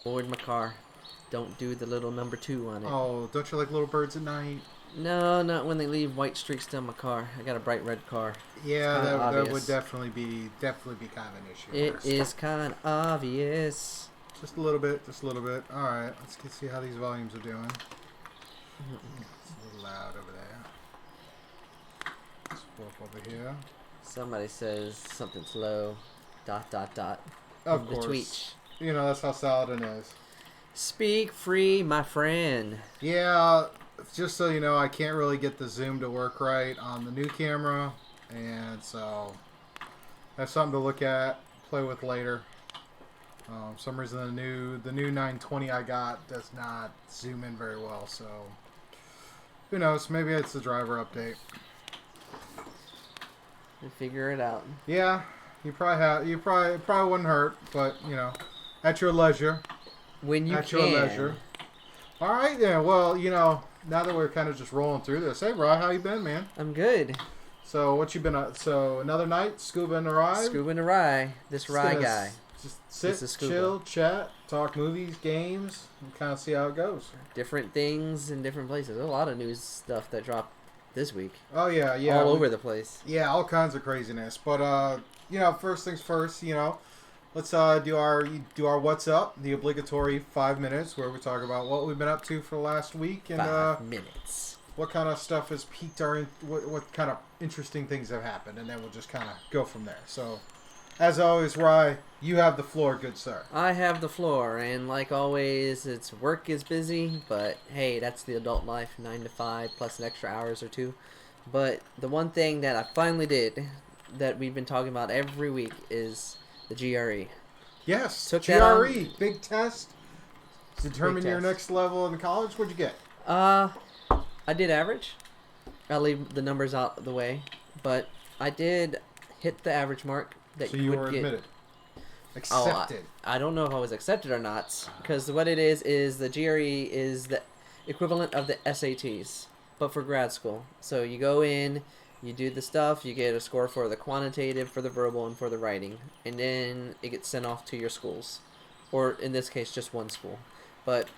Board my car. Don't do the little number 2 on it. Oh, don't you like little birds at night? No, not when they leave white streaks down my car. I got a bright red car. Yeah, that would definitely be kind of an issue. It is kind of obvious. Just a little bit. All right, let's see how these volumes are doing. It's a little loud over there. Let's flip over here. Somebody says something's low. ... Of The course. tweet. You know, that's how Saladin is. Speak free, my friend. Yeah, just so you know, I can't really get the zoom to work right on the new camera, and so that's something to look at, play with later. For some reason the new 920 I got does not zoom in very well, so who knows? Maybe it's the driver update. We'll figure it out. Yeah, you probably wouldn't hurt, but you know, at your leisure. When you at can. your leisure. All right, yeah. Well, you know, now that we're kind of just rolling through this, hey, Rye, how you been, man? I'm good. So what you been up? So another night, Scuba and the Rye. Scuba and the Rye. This Rye guy. Just sit, chill, chat, talk movies, games, and kind of see how it goes. Different things in different places. There's a lot of news stuff that dropped this week. Oh yeah, yeah. All over the place. Yeah, all kinds of craziness. But you know, first things first. You know, let's do our what's up, the obligatory 5 minutes where we talk about what we've been up to for the last week and 5 minutes. What kind of stuff has piqued our what kind of interesting things have happened, and then we'll just kind of go from there. So, as always, Rye, you have the floor, good sir. I have the floor, and like always, it's work is busy, but hey, that's the adult life, 9 to 5 plus an extra hours or two. But the one thing that I finally did that we've been talking about every week is the GRE. Yes, Took GRE, big test. Determine Big your test. next level in college. What'd you get? I did average. I'll leave the numbers out of the way, but I did hit the average mark that So you you would were get. admitted. Accepted. I don't know if I was accepted or not, because what it is the GRE is the equivalent of the SATs, but for grad school. So you go in, you do the stuff, you get a score for the quantitative, for the verbal, and for the writing, and then it gets sent off to your schools, or in this case, just one school. But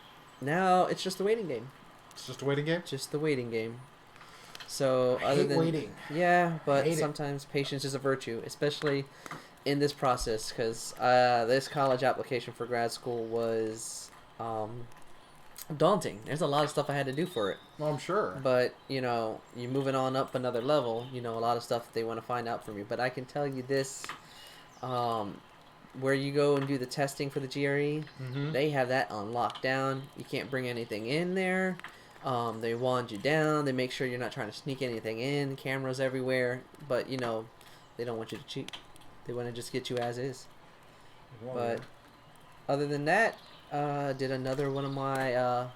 now it's just a waiting game. It's just a waiting game? Just the waiting game. So I hate waiting. Yeah, but hate it. sometimes patience is a virtue, especially in this process, because this college application for grad school was daunting. There's a lot of stuff I had to do for it. Well, I'm sure. But, you know, you're moving on up another level, you know, a lot of stuff they want to find out from you. But I can tell you this, where you go and do the testing for the GRE, they have that on lockdown. You can't bring anything in there. They wand you down. They make sure you're not trying to sneak anything in. Cameras everywhere. But, you know, they don't want you to cheat. They want to just get you as is. But other than that, did another one of my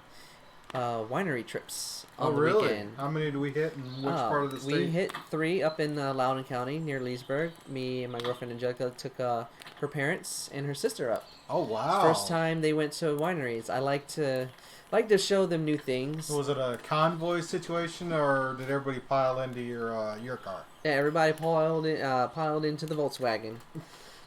winery trips on the weekend. How many do we hit and which part of the state? We hit 3 up in Loudoun County near Leesburg. Me and my girlfriend Angelica took her parents and her sister up. Oh, wow. First time they went to wineries. I like to show them new things. So was it a convoy situation, or did everybody pile into your car? Yeah, everybody piled into the Volkswagen.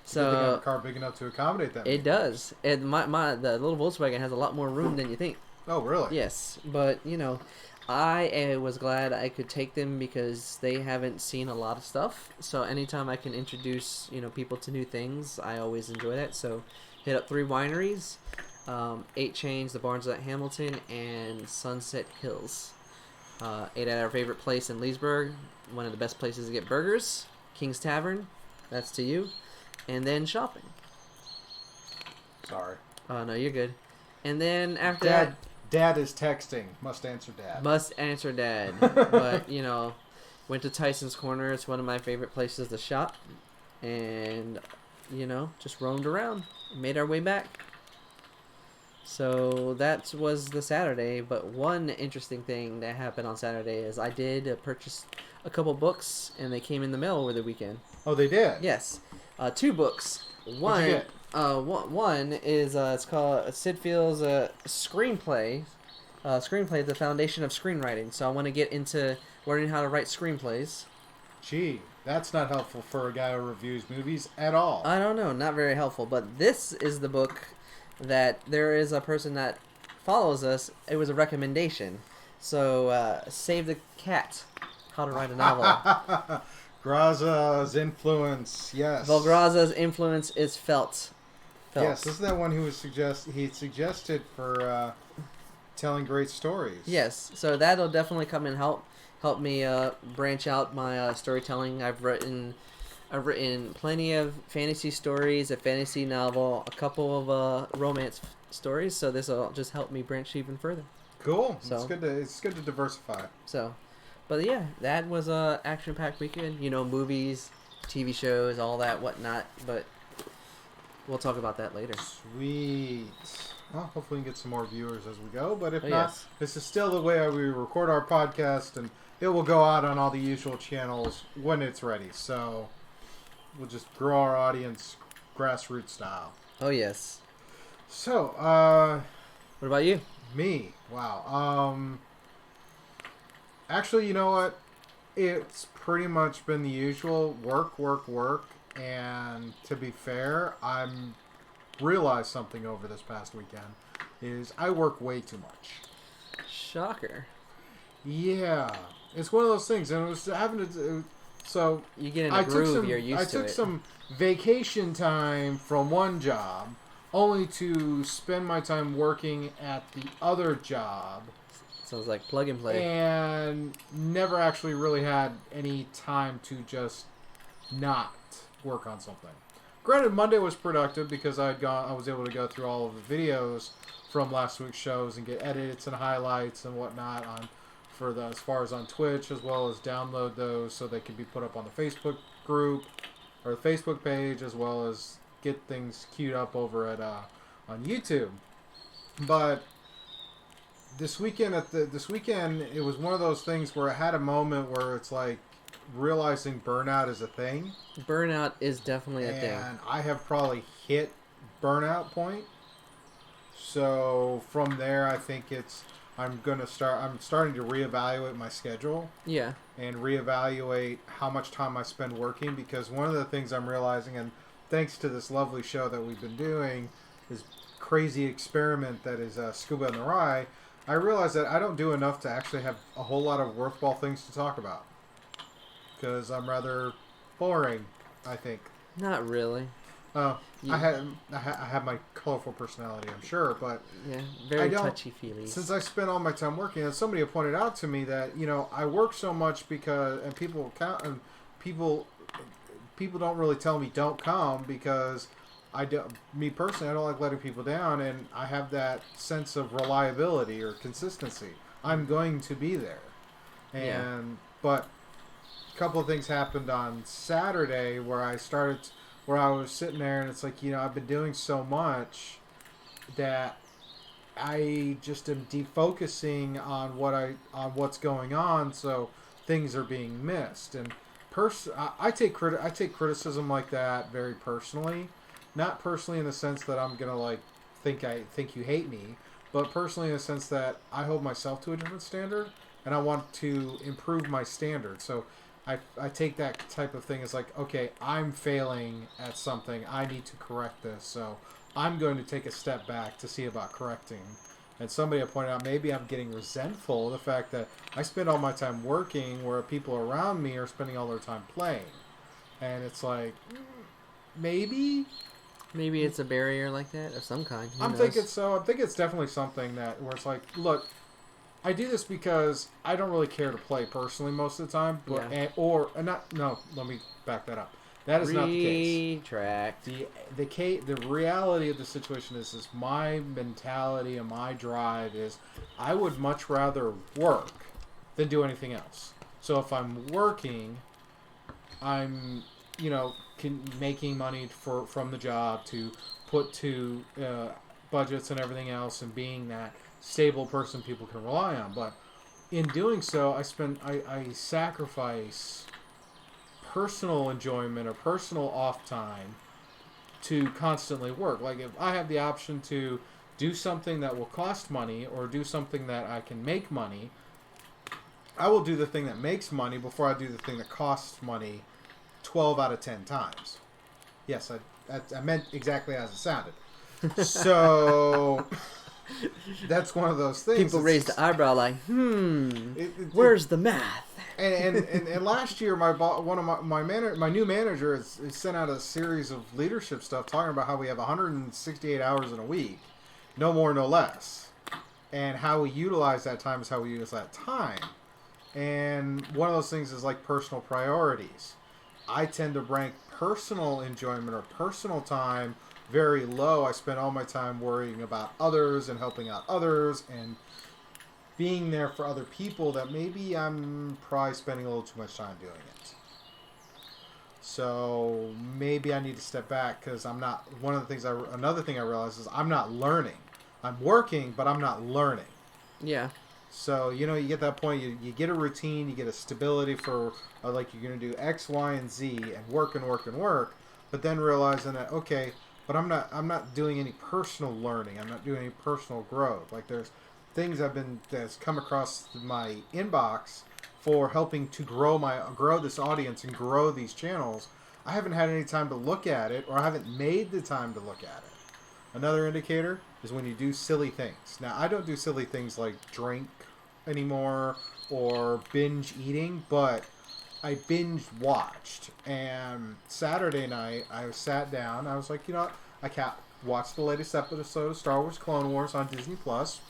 So they got a car big enough to accommodate that. It does. And the little Volkswagen has a lot more room than you think. Oh, really? Yes, but you know, I was glad I could take them because they haven't seen a lot of stuff. So anytime I can introduce people to new things, I always enjoy that. So hit up 3 wineries, 8 Chains, the Barns at Hamilton, and Sunset Hills. Ate at our favorite place in Leesburg, one of the best places to get burgers, King's Tavern. That's to you. And then shopping. Sorry. Oh, no, you're good. And then after that... Dad is texting. Must answer Dad. Must answer Dad. But, went to Tyson's Corner. It's one of my favorite places to shop. And, just roamed around. Made our way back. So that was the Saturday. But one interesting thing that happened on Saturday is I did purchase a couple books, and they came in the mail over the weekend. Oh, they did? Yes. 2 books. What'd you get? One is it's called Sid Field's screenplay. Screenplay, the foundation of screenwriting. So I want to get into learning how to write screenplays. Gee, that's not helpful for a guy who reviews movies at all. I don't know, not very helpful. But this is the book that there is a person that follows us. It was a recommendation. So, Save the Cat, How to Write a Novel. Graza's influence, yes. Volgraza's influence is felt. Yes, this is that one who he suggested for telling great stories. Yes, so that'll definitely come and help me branch out my storytelling. I've written plenty of fantasy stories, a fantasy novel, a couple of romance stories. So this will just help me branch even further. Cool. So it's good to diversify. So, but yeah, that was a action-packed weekend. You know, movies, TV shows, all that whatnot. But we'll talk about that later. Sweet. Well, hopefully we can get some more viewers as we go. But if not, yes. This is still the way we record our podcast, and it will go out on all the usual channels when it's ready. So we'll just grow our audience grassroots style. Oh, yes. So, what about you? Me? Wow. Actually, you know what? It's pretty much been the usual work. And to be fair, I'm realized something over this past weekend is I work way too much. Shocker. Yeah, it's one of those things, and it was having to. So you get in a groove, you're used to it. I took some vacation time from one job, only to spend my time working at the other job. Sounds like plug and play. And never actually really had any time to just not work on something. Granted, Monday was productive because I was able to go through all of the videos from last week's shows and get edits and highlights and whatnot as far as on Twitch, as well as download those so they can be put up on the Facebook group or the Facebook page, as well as get things queued up over at on YouTube. But this weekend it was one of those things where I had a moment where it's like realizing burnout is a thing. Burnout is definitely a thing. And I have probably hit burnout point. So from there, I think I'm starting to reevaluate my schedule. Yeah. And reevaluate how much time I spend working, because one of the things I'm realizing, and thanks to this lovely show that we've been doing, this crazy experiment that is Scuba and the Rye, I realize that I don't do enough to actually have a whole lot of worthwhile things to talk about. Because I'm rather boring, I think. Not really. I have my colorful personality, I'm sure, but yeah, very touchy-feely. Since I spend all my time working, and somebody had pointed out to me that I work so much because, and people don't really tell me don't come because me personally, I don't like letting people down, and I have that sense of reliability or consistency. I'm going to be there, but a couple of things happened on Saturday where I was sitting there, and it's like, I've been doing so much that I just am defocusing on what's going on, so things are being missed. And I take criticism like that very personally, not personally in the sense that I'm gonna think you hate me, but personally in the sense that I hold myself to a different standard, and I want to improve my standard. So I take that type of thing as like, okay, I'm failing at something. I need to correct this. So I'm going to take a step back to see about correcting. And somebody had pointed out maybe I'm getting resentful of the fact that I spend all my time working where people around me are spending all their time playing. And it's like, maybe it's a barrier like that of some kind. I'm thinking it's definitely something where it's like, look, I do this because I don't really care to play personally most of the time, but let me back that up. That is not the case. Retract. The reality of the situation is my mentality and my drive is I would much rather work than do anything else. So if I'm working, I'm making money from the job to put to budgets and everything else, and being that stable person people can rely on. But in doing so, I sacrifice personal enjoyment or personal off time to constantly work. Like, if I have the option to do something that will cost money or do something that I can make money, I will do the thing that makes money before I do the thing that costs money 12 out of 10 times. Yes, I meant exactly as it sounded. So that's one of those things. People raise the eyebrow like, where's the math? And last year, one of my new manager has sent out a series of leadership stuff talking about how we have 168 hours in a week, no more, no less, and how we utilize that time is how we use that time. And one of those things is like personal priorities. I tend to rank personal enjoyment or personal time very low. I spend all my time worrying about others and helping out others and being there for other people that maybe I'm probably spending a little too much time doing it. So maybe I need to step back because I'm not. Another thing I realized is I'm not learning. I'm working, but I'm not learning. Yeah. So, you get that point, you get a routine, you get a stability for, like, you're going to do X, Y, and Z, and work and work and work, but then realizing that, okay, but I'm not doing any personal learning, I'm not doing any personal growth. Like, there's things that's come across my inbox for helping to grow this audience and grow these channels. I haven't had any time to look at it, or I haven't made the time to look at it. Another indicator is when you do silly things. Now, I don't do silly things like drink anymore or binge eating, but I binge watched. And Saturday night, I sat down. I was like, you know what? I can't watch the latest episode of Star Wars Clone Wars on Disney Plus.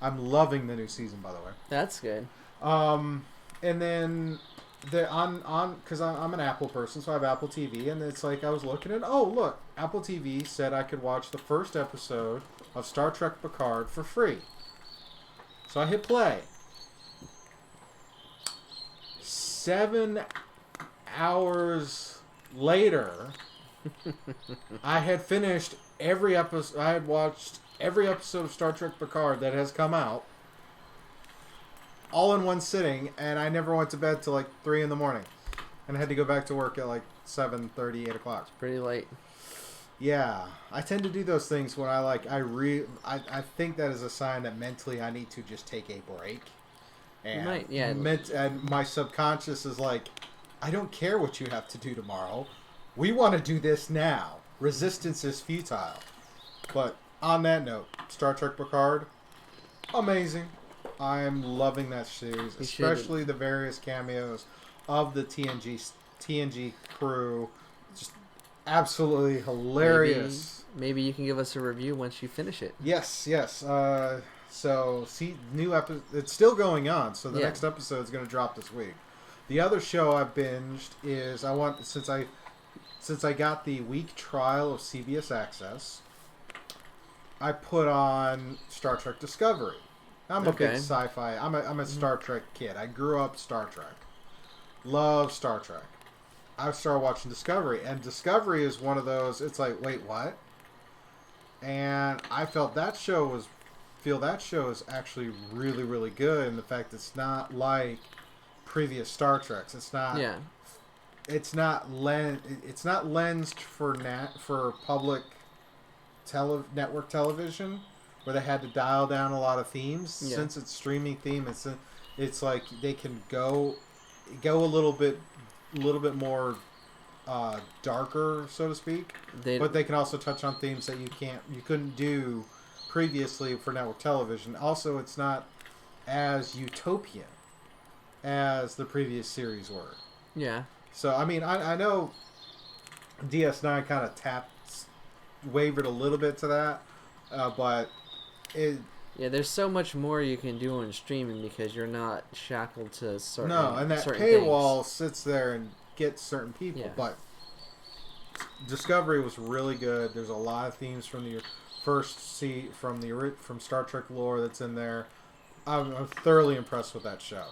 I'm loving the new season, by the way. That's good. And then because I'm an Apple person, so I have Apple TV, and it's like I was looking at, oh look, Apple TV said I could watch the first episode of Star Trek Picard for free. So I hit play. 7 hours later, I had finished every episode. I had watched every episode of Star Trek Picard that has come out, all in one sitting, and I never went to bed till like 3 in the morning, and I had to go back to work at like 7:30, 8 o'clock. Pretty late. Yeah, I tend to do those things when I think that is a sign that mentally I need to just take a break. And, right, yeah. And my subconscious is like, I don't care what you have to do tomorrow. We want to do this now. Resistance is futile. But on that note, Star Trek Picard, amazing. I'm loving that series, especially the various cameos of the TNG crew. Just absolutely hilarious. Maybe you can give us a review once you finish it. Yes. So, see, new episode. It's still going on. So the next episode is going to drop this week. The other show I've binged is since I got the week trial of CBS Access, I put on Star Trek Discovery. I'm a big sci-fi. I'm a Star Trek kid. I grew up Star Trek. Love Star Trek. I started watching Discovery, and Discovery is one of those. It's like, wait, what? And I felt that show is actually really, really good. And the fact it's not like previous Star Treks. It's not. Yeah. It's not lensed for public network television, where they had to dial down a lot of themes. Yeah. Since it's streaming theme, it's like they can go a little bit more darker, so to speak. But they can also touch on themes that you couldn't do previously for network television. Also, it's not as utopian as the previous series were. Yeah. So I mean, I know DS9 kind of wavered a little bit to that, but there's so much more you can do on streaming because you're not shackled to certain. No, and that paywall sits there and gets certain people. Yeah. But Discovery was really good. There's a lot of themes from the from Star Trek lore that's in there. I'm thoroughly impressed with that show.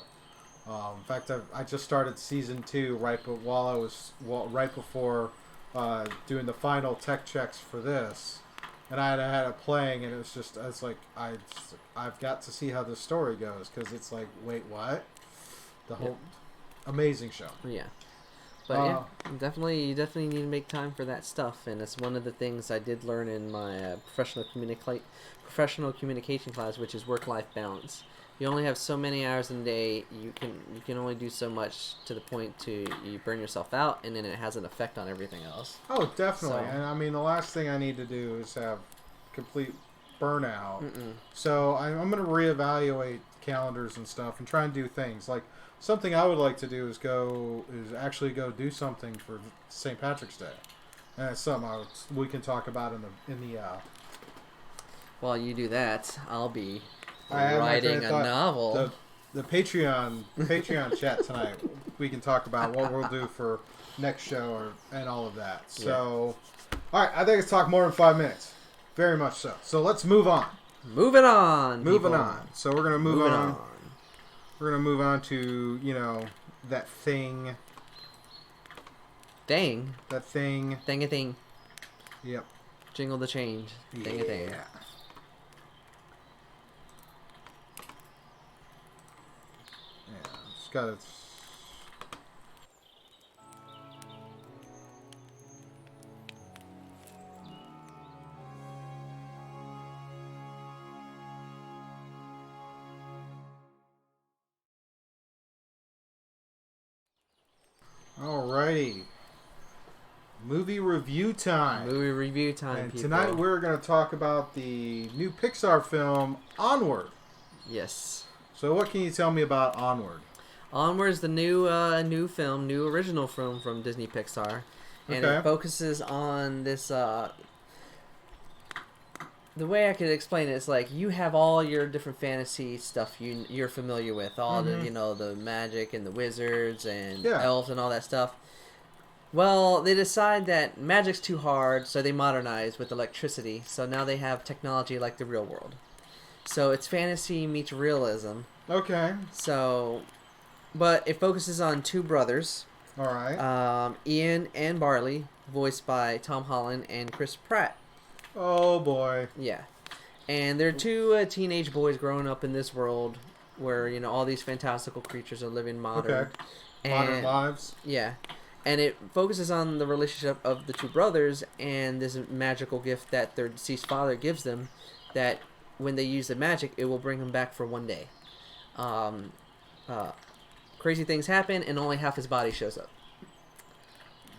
In fact, I just started season 2 right before doing the final tech checks for this, and I had it playing, and it's like I've got to see how this story goes, because it's like, wait, what? The whole amazing show. Yeah, but you definitely need to make time for that stuff, and it's one of the things I did learn in my professional communication class, which is work-life balance. You only have so many hours in a day. You can only do so much, to the point to you burn yourself out, and then it has an effect on everything else. Oh, definitely. So, and I mean, the last thing I need to do is have complete burnout. Mm-mm. So I'm going to reevaluate calendars and stuff and try and do things like something I would like to do is actually go do something for St. Patrick's Day, and it's something we can talk about in the. While you do that, I'll be I writing a novel. The Patreon chat tonight. We can talk about what we'll do for next show and all of that. So, all right, I think it's talked more than 5 minutes. Very much so. So let's move on. Moving on. Moving on. So we're gonna move on. We're gonna move on to that thing. Dang. That thing. Thing a thing. Yep. Jingle the change. Thing a thing. Yeah. It's got its. Alrighty. Movie review time. Movie review time, And people. tonight we're going to talk about the new Pixar film, Onward. Yes. So what can you tell me about Onward? Onward's the new original film from Disney Pixar. And Okay. it focuses on this, the way I could explain it is like you have all your different fantasy stuff you're familiar with, all the the magic and the wizards and elves and all that stuff. Well, they decide that magic's too hard, so they modernize with electricity. So now they have technology like the real world. So it's fantasy meets realism. Okay. So, but it focuses on two brothers, All right. Ian and Barley, voiced by Tom Holland and Chris Pratt. Oh boy. Yeah. And they're two teenage boys growing up in this world where, all these fantastical creatures are living modern. Okay. Modern lives. Yeah. And it focuses on the relationship of the two brothers and this magical gift that their deceased father gives them that when they use the magic, it will bring them back for one day. Crazy things happen and only half his body shows up.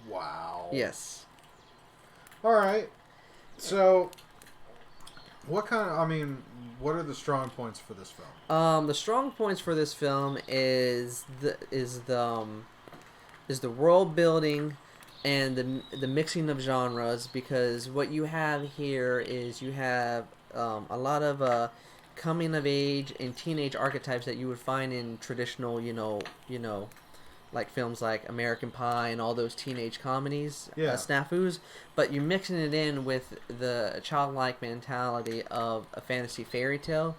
Wow. Yes. All right. So, what are the strong points for this film? The strong points for this film is the world building and the mixing of genres, because what you have here is you have a lot of coming of age and teenage archetypes that you would find in traditional like films like American Pie and all those teenage comedies, snafus, but you're mixing it in with the childlike mentality of a fantasy fairy tale,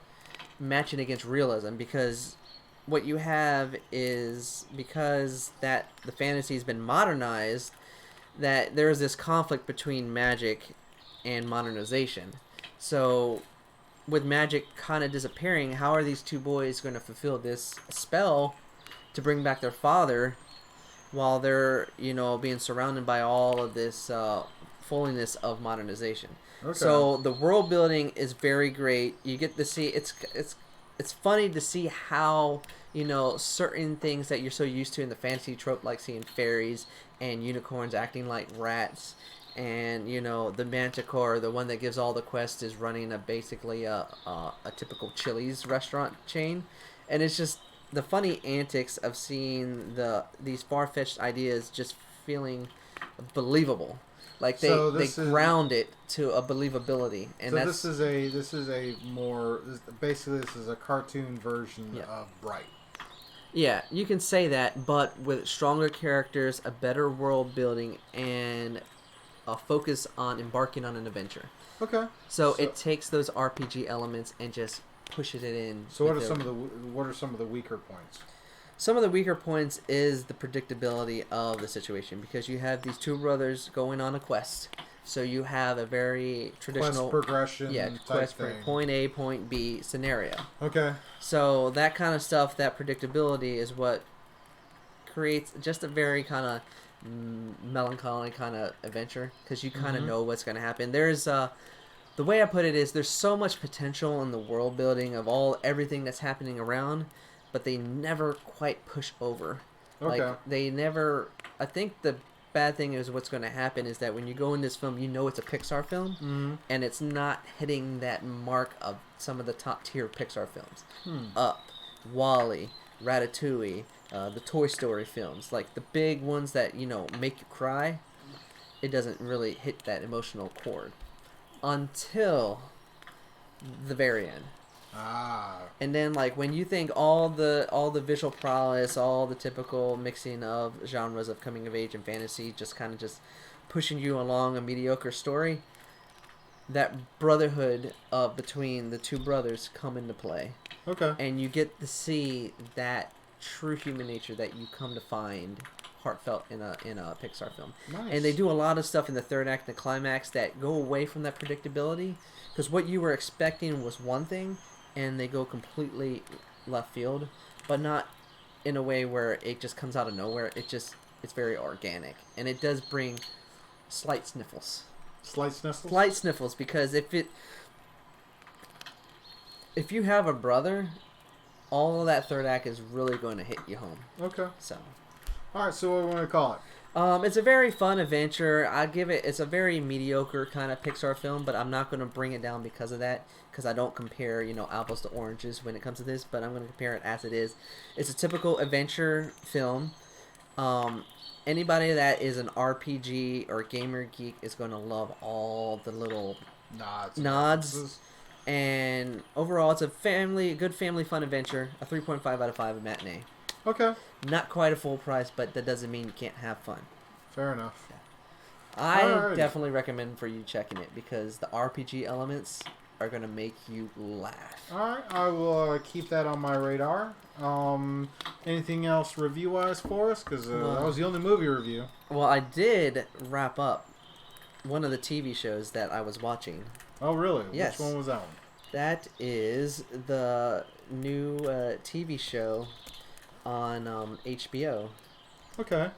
matching against realism, because what you have is, because that the fantasy has been modernized, that there is this conflict between magic and modernization. So with magic kind of disappearing, how are these two boys going to fulfill this spell to bring back their father while they're being surrounded by all of this fulliness of modernization? Okay. So the world building is very great. You get to see it's funny to see how certain things that you're so used to in the fantasy trope, like seeing fairies and unicorns acting like rats, and the Manticore, the one that gives all the quests, is running basically a typical Chili's restaurant chain, and it's just the funny antics of seeing these far-fetched ideas just feeling believable. Like they ground it to a believability, and so this is a cartoon version of Bright. Yeah, you can say that, but with stronger characters, a better world building, and a focus on embarking on an adventure. Okay. So it takes those RPG elements and just pushes it in. So what are some of the weaker points? Some of the weaker points is the predictability of the situation, because you have these two brothers going on a quest. So you have a very traditional quest progression, quest for point A, point B scenario. Okay. So that kind of stuff, that predictability, is what creates just a very kind of melancholy kind of adventure, because you kind of know what's going to happen. There's the way I put it is there's so much potential in the world building of everything that's happening around, but they never quite push over. Okay. Like they never. I think the bad thing is what's going to happen is that when you go in this film, you know it's a Pixar film, and it's not hitting that mark of some of the top tier Pixar films. Up, Wall-E, Ratatouille, the Toy Story films, like the big ones that, you know, make you cry. It doesn't really hit that emotional chord until the very end. And then, like, when you think all the visual prowess, all the typical mixing of genres of coming of age and fantasy, just kind of just pushing you along a mediocre story, that brotherhood between the two brothers come into play. Okay. And you get to see that true human nature that you come to find heartfelt in a Pixar film. Nice. And they do a lot of stuff in the third act and the climax that go away from that predictability, because what you were expecting was one thing, and they go completely left field, but not in a way where it just comes out of nowhere. It's very organic, and it does bring slight sniffles. Slight sniffles? Slight sniffles, because if you have a brother, all of that third act is really going to hit you home. Okay. So. All right, so what do we want to call it? It's a very fun adventure. I'd give it. It's a very mediocre kind of Pixar film, but I'm not going to bring it down because of that. Because I don't compare, you know, apples to oranges when it comes to this. But I'm going to compare it as it is. It's a typical adventure film. Anybody that is an RPG or gamer geek is going to love all the little nods. And overall, it's a good family fun adventure. A 3.5 out of 5 matinee. Okay. Not quite a full price, but that doesn't mean you can't have fun. Fair enough. Yeah. I definitely recommend for you checking it, because the RPG elements are going to make you laugh. All right, I will keep that on my radar. Anything else review-wise for us? Because that was the only movie review. Well, I did wrap up one of the TV shows that I was watching. Oh, really? Yes. Which one was that one? That is the new TV show on HBO. Okay.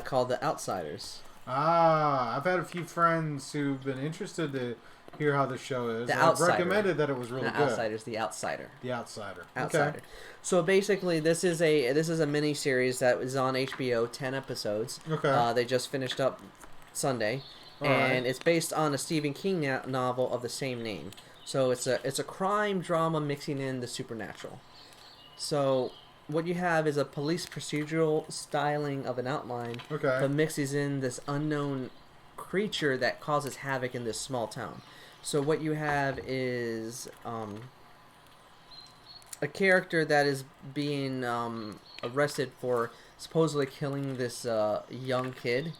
Called The Outsiders. I've had a few friends who've been interested to hear how the show is. I've recommended that it was really good. Outsiders, The Outsider. The Outsider. Outsider. Okay. So basically, this is a mini series that was on HBO, 10 episodes. Okay. They just finished up Sunday, and it's based on a Stephen King novel of the same name. So it's a crime drama mixing in the supernatural. So what you have is a police procedural styling of an outline, but mixes in this unknown creature that causes havoc in this small town. So what you have is a character that is being arrested for supposedly killing this young kid,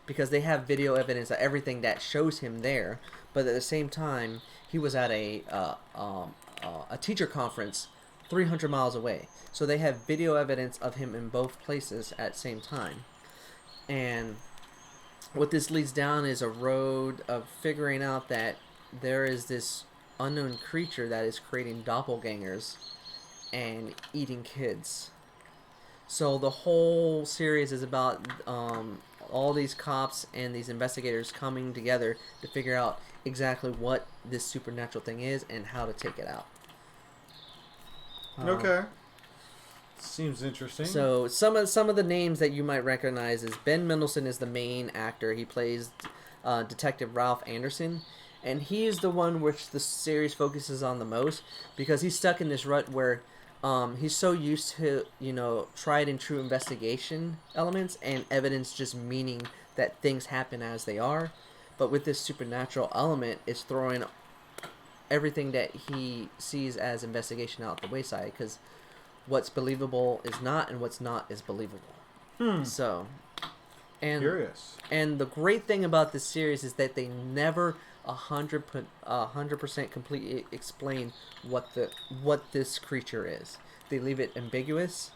because they have video evidence of everything that shows him there. But at the same time, he was at a teacher conference 300 miles away. So they have video evidence of him in both places at the same time. And what this leads down is a road of figuring out that there is this unknown creature that is creating doppelgangers and eating kids. So the whole series is about all these cops and these investigators coming together to figure out exactly what this supernatural thing is and how to take it out. Okay. Seems interesting. So some of the names that you might recognize is Ben Mendelsohn is the main actor. He plays Detective Ralph Anderson, and he is the one which the series focuses on the most, because he's stuck in this rut where he's so used to, you know, tried and true investigation elements and evidence just meaning that things happen as they are. But with this supernatural element, it's throwing everything that he sees as investigation out the wayside, because what's believable is not, and what's not is believable. So, curious. And the great thing about this series is that they never 100% completely explain what this creature is. They leave it ambiguous,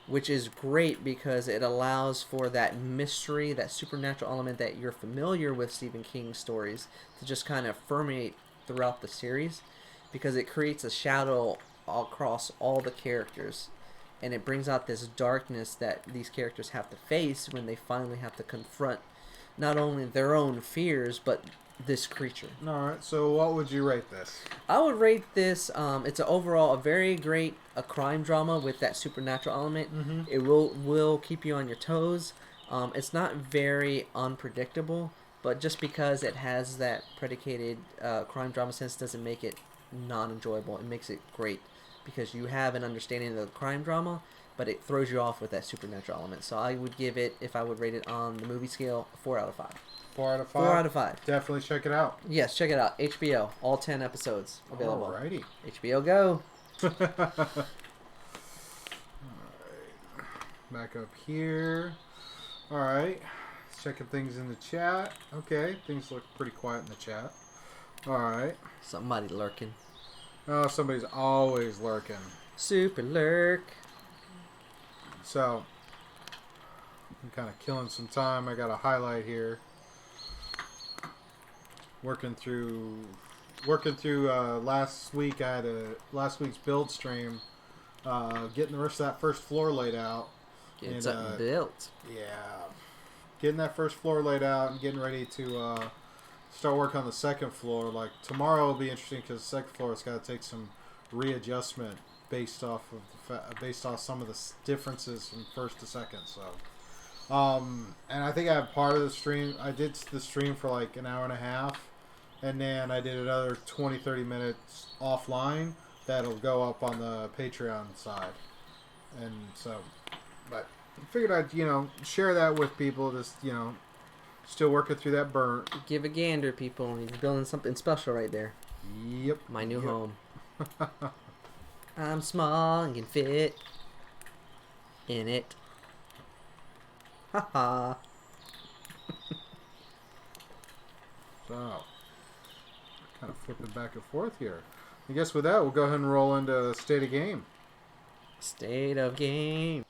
which is great because it allows for that mystery, that supernatural element that you're familiar with Stephen King stories, to just kind of permeate throughout the series, because it creates a shadow across all the characters, and it brings out this darkness that these characters have to face when they finally have to confront not only their own fears but this creature. Alright, so what would you rate this? I would rate this, it's overall a very great crime drama with that supernatural element. It will keep you on your toes. It's not very unpredictable, but just because it has that predicated crime drama sense doesn't make it non-enjoyable. It makes it great because you have an understanding of the crime drama, but it throws you off with that supernatural element. So I would give it, if I would rate it on the movie scale, 4 out of 5. 4 out of 5? 4 out of 5. Definitely check it out. Yes, check it out. HBO. All 10 episodes available. Alrighty. HBO Go. Alright. Back up here. Alright. Checking things in the chat. Okay. Things look pretty quiet in the chat. Alright. Somebody lurking. Oh, somebody's always lurking. Super lurk. So, I'm kind of killing some time. I got a highlight here. Working through last week. I had last week's build stream. Getting the rest of that first floor laid out. Getting something built. Yeah. Getting that first floor laid out and getting ready to start work on the second floor. Like tomorrow will be interesting because the second floor has got to take some readjustment based off some of the differences from first to second. So, and I think I have part of the stream. I did the stream for like an hour and a half, and then I did another 20-30 minutes offline that'll go up on the Patreon side. And so, but I figured I'd share that with people. Just still working through that burn. Give a gander, people. He's building something special right there. Yep. My new home. I'm small and can fit in it. Haha. So, kind of flipping back and forth here. I guess with that, we'll go ahead and roll into State of Game. State of Game.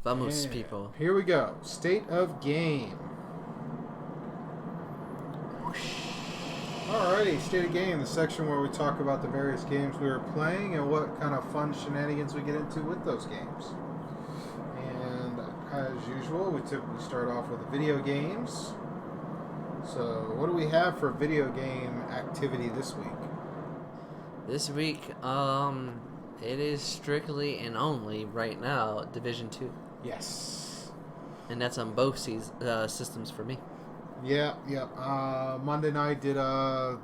Vamos, And people. here we go. State of Game. Alrighty, State of Game, the section where we talk about the various games we were playing and what kind of fun shenanigans we get into with those games. And as usual, we typically start off with the video games. So, what do we have for video game activity this week? This week, it is strictly and only right now Division 2. Yes. And that's on both systems for me. Yeah. Monday night did a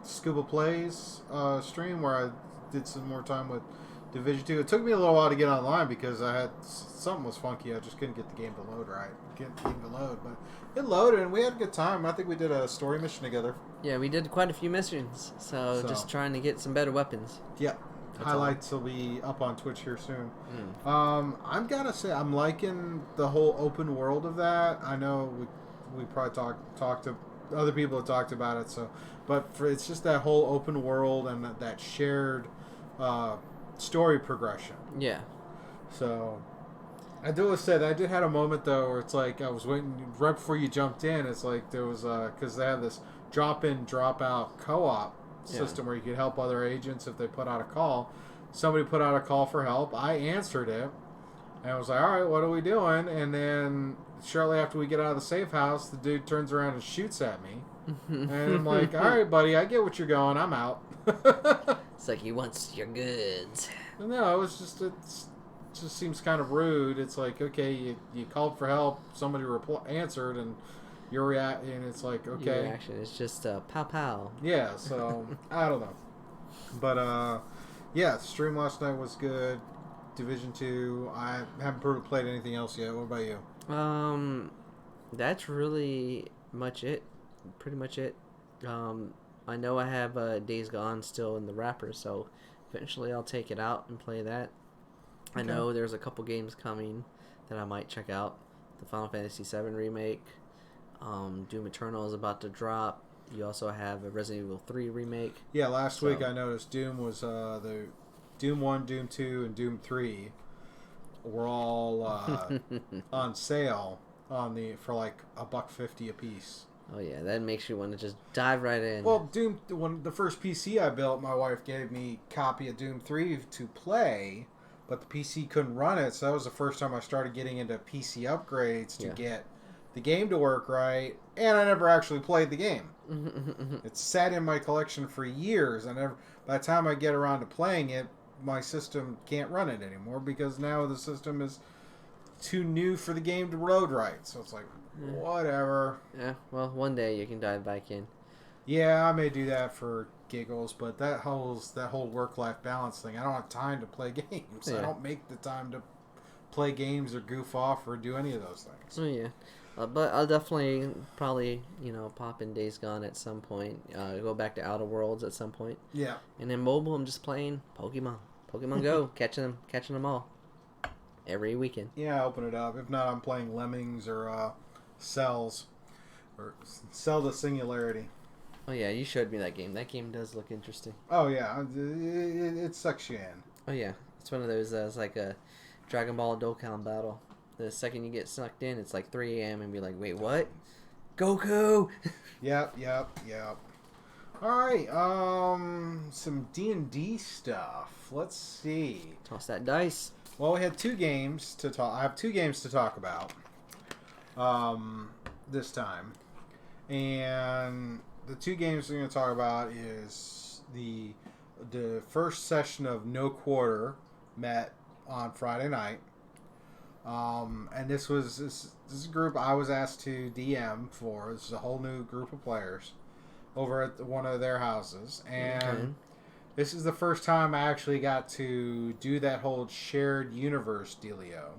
Scuba Plays stream where I did some more time with Division 2. It took me a little while to get online because I had something was funky. I just couldn't get the game to load right. Get the game to load, but it loaded and we had a good time. I think we did a story mission together. Yeah, we did quite a few missions. So just trying to get some better weapons. Yeah. Highlights will be up on Twitch here soon. I'm gotta say I'm liking the whole open world of that. I know we probably talked to other people that talked about it. So, but it's just that whole open world and that shared story progression. Yeah. So, I do say that I did have a moment though where it's like I was waiting right before you jumped in. It's like there was because they have this drop in drop out co-op system where you could help other agents if they put out a call. Somebody put out a call for help. I answered it. And I was like, all right, what are we doing? And then shortly after we get out of the safe house, the dude turns around and shoots at me. And I'm like, all right, buddy, I get what you're going. I'm out. It's like he wants your goods. No, it just seems kind of rude. It's like, okay, you called for help. Somebody answered, and your react, and it's like, okay. Your reaction is just pow pow. Yeah, so I don't know. But yeah, stream last night was good. Division 2. I haven't played anything else yet. What about you? That's really much it. Pretty much it. I know I have Days Gone still in the wrapper, so eventually I'll take it out and play that. Okay. I know there's a couple games coming that I might check out. The Final Fantasy VII remake. Doom Eternal is about to drop. You also have a Resident Evil 3 remake. Yeah, last week I noticed Doom was the Doom 1, Doom 2, and Doom 3 were all on sale for like $1.50 a piece. Oh yeah, that makes you want to just dive right in. Well, when the first PC I built, my wife gave me a copy of Doom 3 to play, but the PC couldn't run it. So that was the first time I started getting into PC upgrades to Yeah. get the game to work right. And I never actually played the game. It sat in my collection for years. By the time I get around to playing it, my system can't run it anymore because now the system is too new for the game to load right. So it's like, whatever. Yeah, well, one day you can dive back in. Yeah, I may do that for giggles, but that whole work-life balance thing, I don't have time to play games. Yeah. I don't make the time to play games or goof off or do any of those things. Oh, yeah. But I'll definitely probably, pop in Days Gone at some point. Go back to Outer Worlds at some point. Yeah. And then mobile, I'm just playing Pokemon. Pokemon Go, catching them all. Every weekend. Yeah, open it up. If not, I'm playing Lemmings or Cells. Or Cell the Singularity. Oh, yeah, you showed me that game. That game does look interesting. Oh, yeah. It sucks you in. Oh, yeah. It's one of those, it's like a Dragon Ball Dokkan battle. The second you get sucked in, it's like 3 a.m. and be like, wait, what? Goku! Yep. All right, some D&D stuff. Let's see. Toss that dice. Well, we had 2 games to talk. I have 2 games to talk about this time, and the 2 games we're going to talk about is the first session of No Quarter met on Friday night, and this is a group I was asked to DM for. This is a whole new group of players over at one of their houses, and this is the first time I actually got to do that whole shared universe dealio,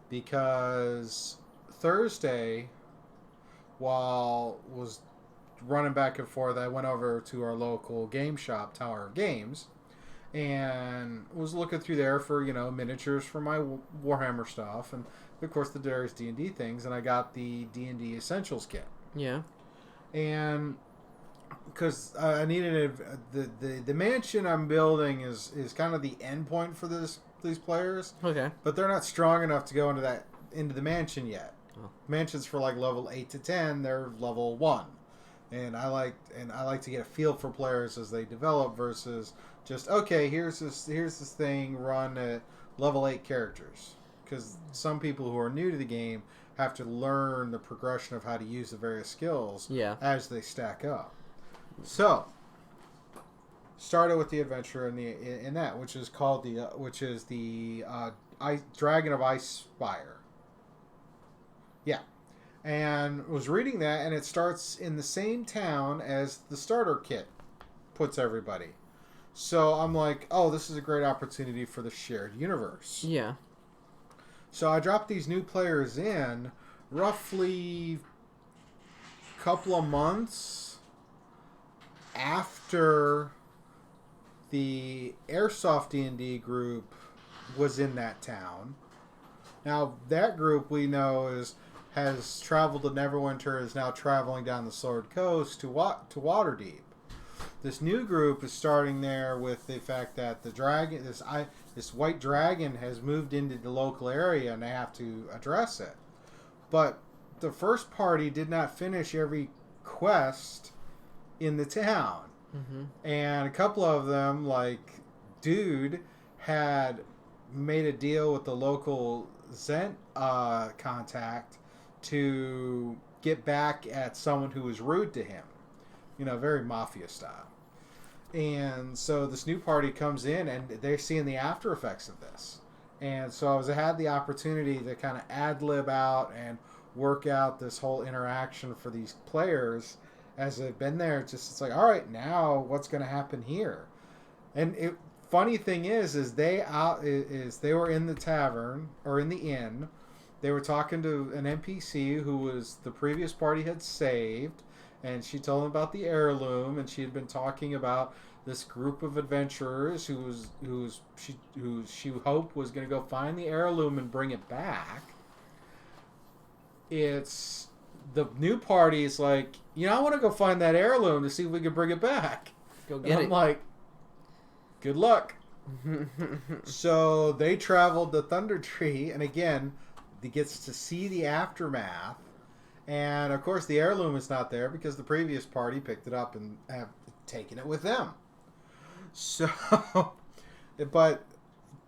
because Thursday, while was running back and forth, I went over to our local game shop, Tower of Games, and was looking through there for miniatures for my Warhammer stuff, and of course the various D&D things, and I got the D&D Essentials kit. Yeah. And because I needed the mansion I'm building is kind of the end point for these players. Okay. But they're not strong enough to go into the mansion yet. Oh. Mansions for like level 8 to 10, they're level 1. And I like to get a feel for players as they develop versus just here's this thing run at level 8 characters, because some people who are new to the game have to learn the progression of how to use the various skills as they stack up. So, started with the adventure in that, which is called the Dragon of Ice Spire. Yeah, and was reading that, and it starts in the same town as the starter kit puts everybody. So I'm like, oh, this is a great opportunity for the shared universe. Yeah. So I dropped these new players in roughly a couple of months after the Airsoft D&D group was in that town. Now, that group we know has traveled to Neverwinter, is now traveling down the Sword Coast to Waterdeep. This new group is starting there with the fact that the dragon, this white dragon, has moved into the local area, and they have to address it. But the first party did not finish every quest in the town. Mm-hmm. And a couple of them, like Dude, had made a deal with the local Zent contact to get back at someone who was rude to him. Very mafia style. And so this new party comes in, and they're seeing the after effects of this. And so I had the opportunity to kind of ad-lib out and work out this whole interaction for these players as they've been there. It's like, all right, now what's going to happen here? And funny thing is they were in the tavern, or in the inn. They were talking to an NPC who was the previous party had saved, and she told them about the heirloom, and she had been talking about this group of adventurers who she hoped was going to go find the heirloom and bring it back. It's the new party is like, I want to go find that heirloom to see if we can bring it back. Go get it. I'm like, good luck. So they traveled to Thunder Tree, and again, he gets to see the aftermath. And of course, the heirloom is not there because the previous party picked it up and have taken it with them. So, but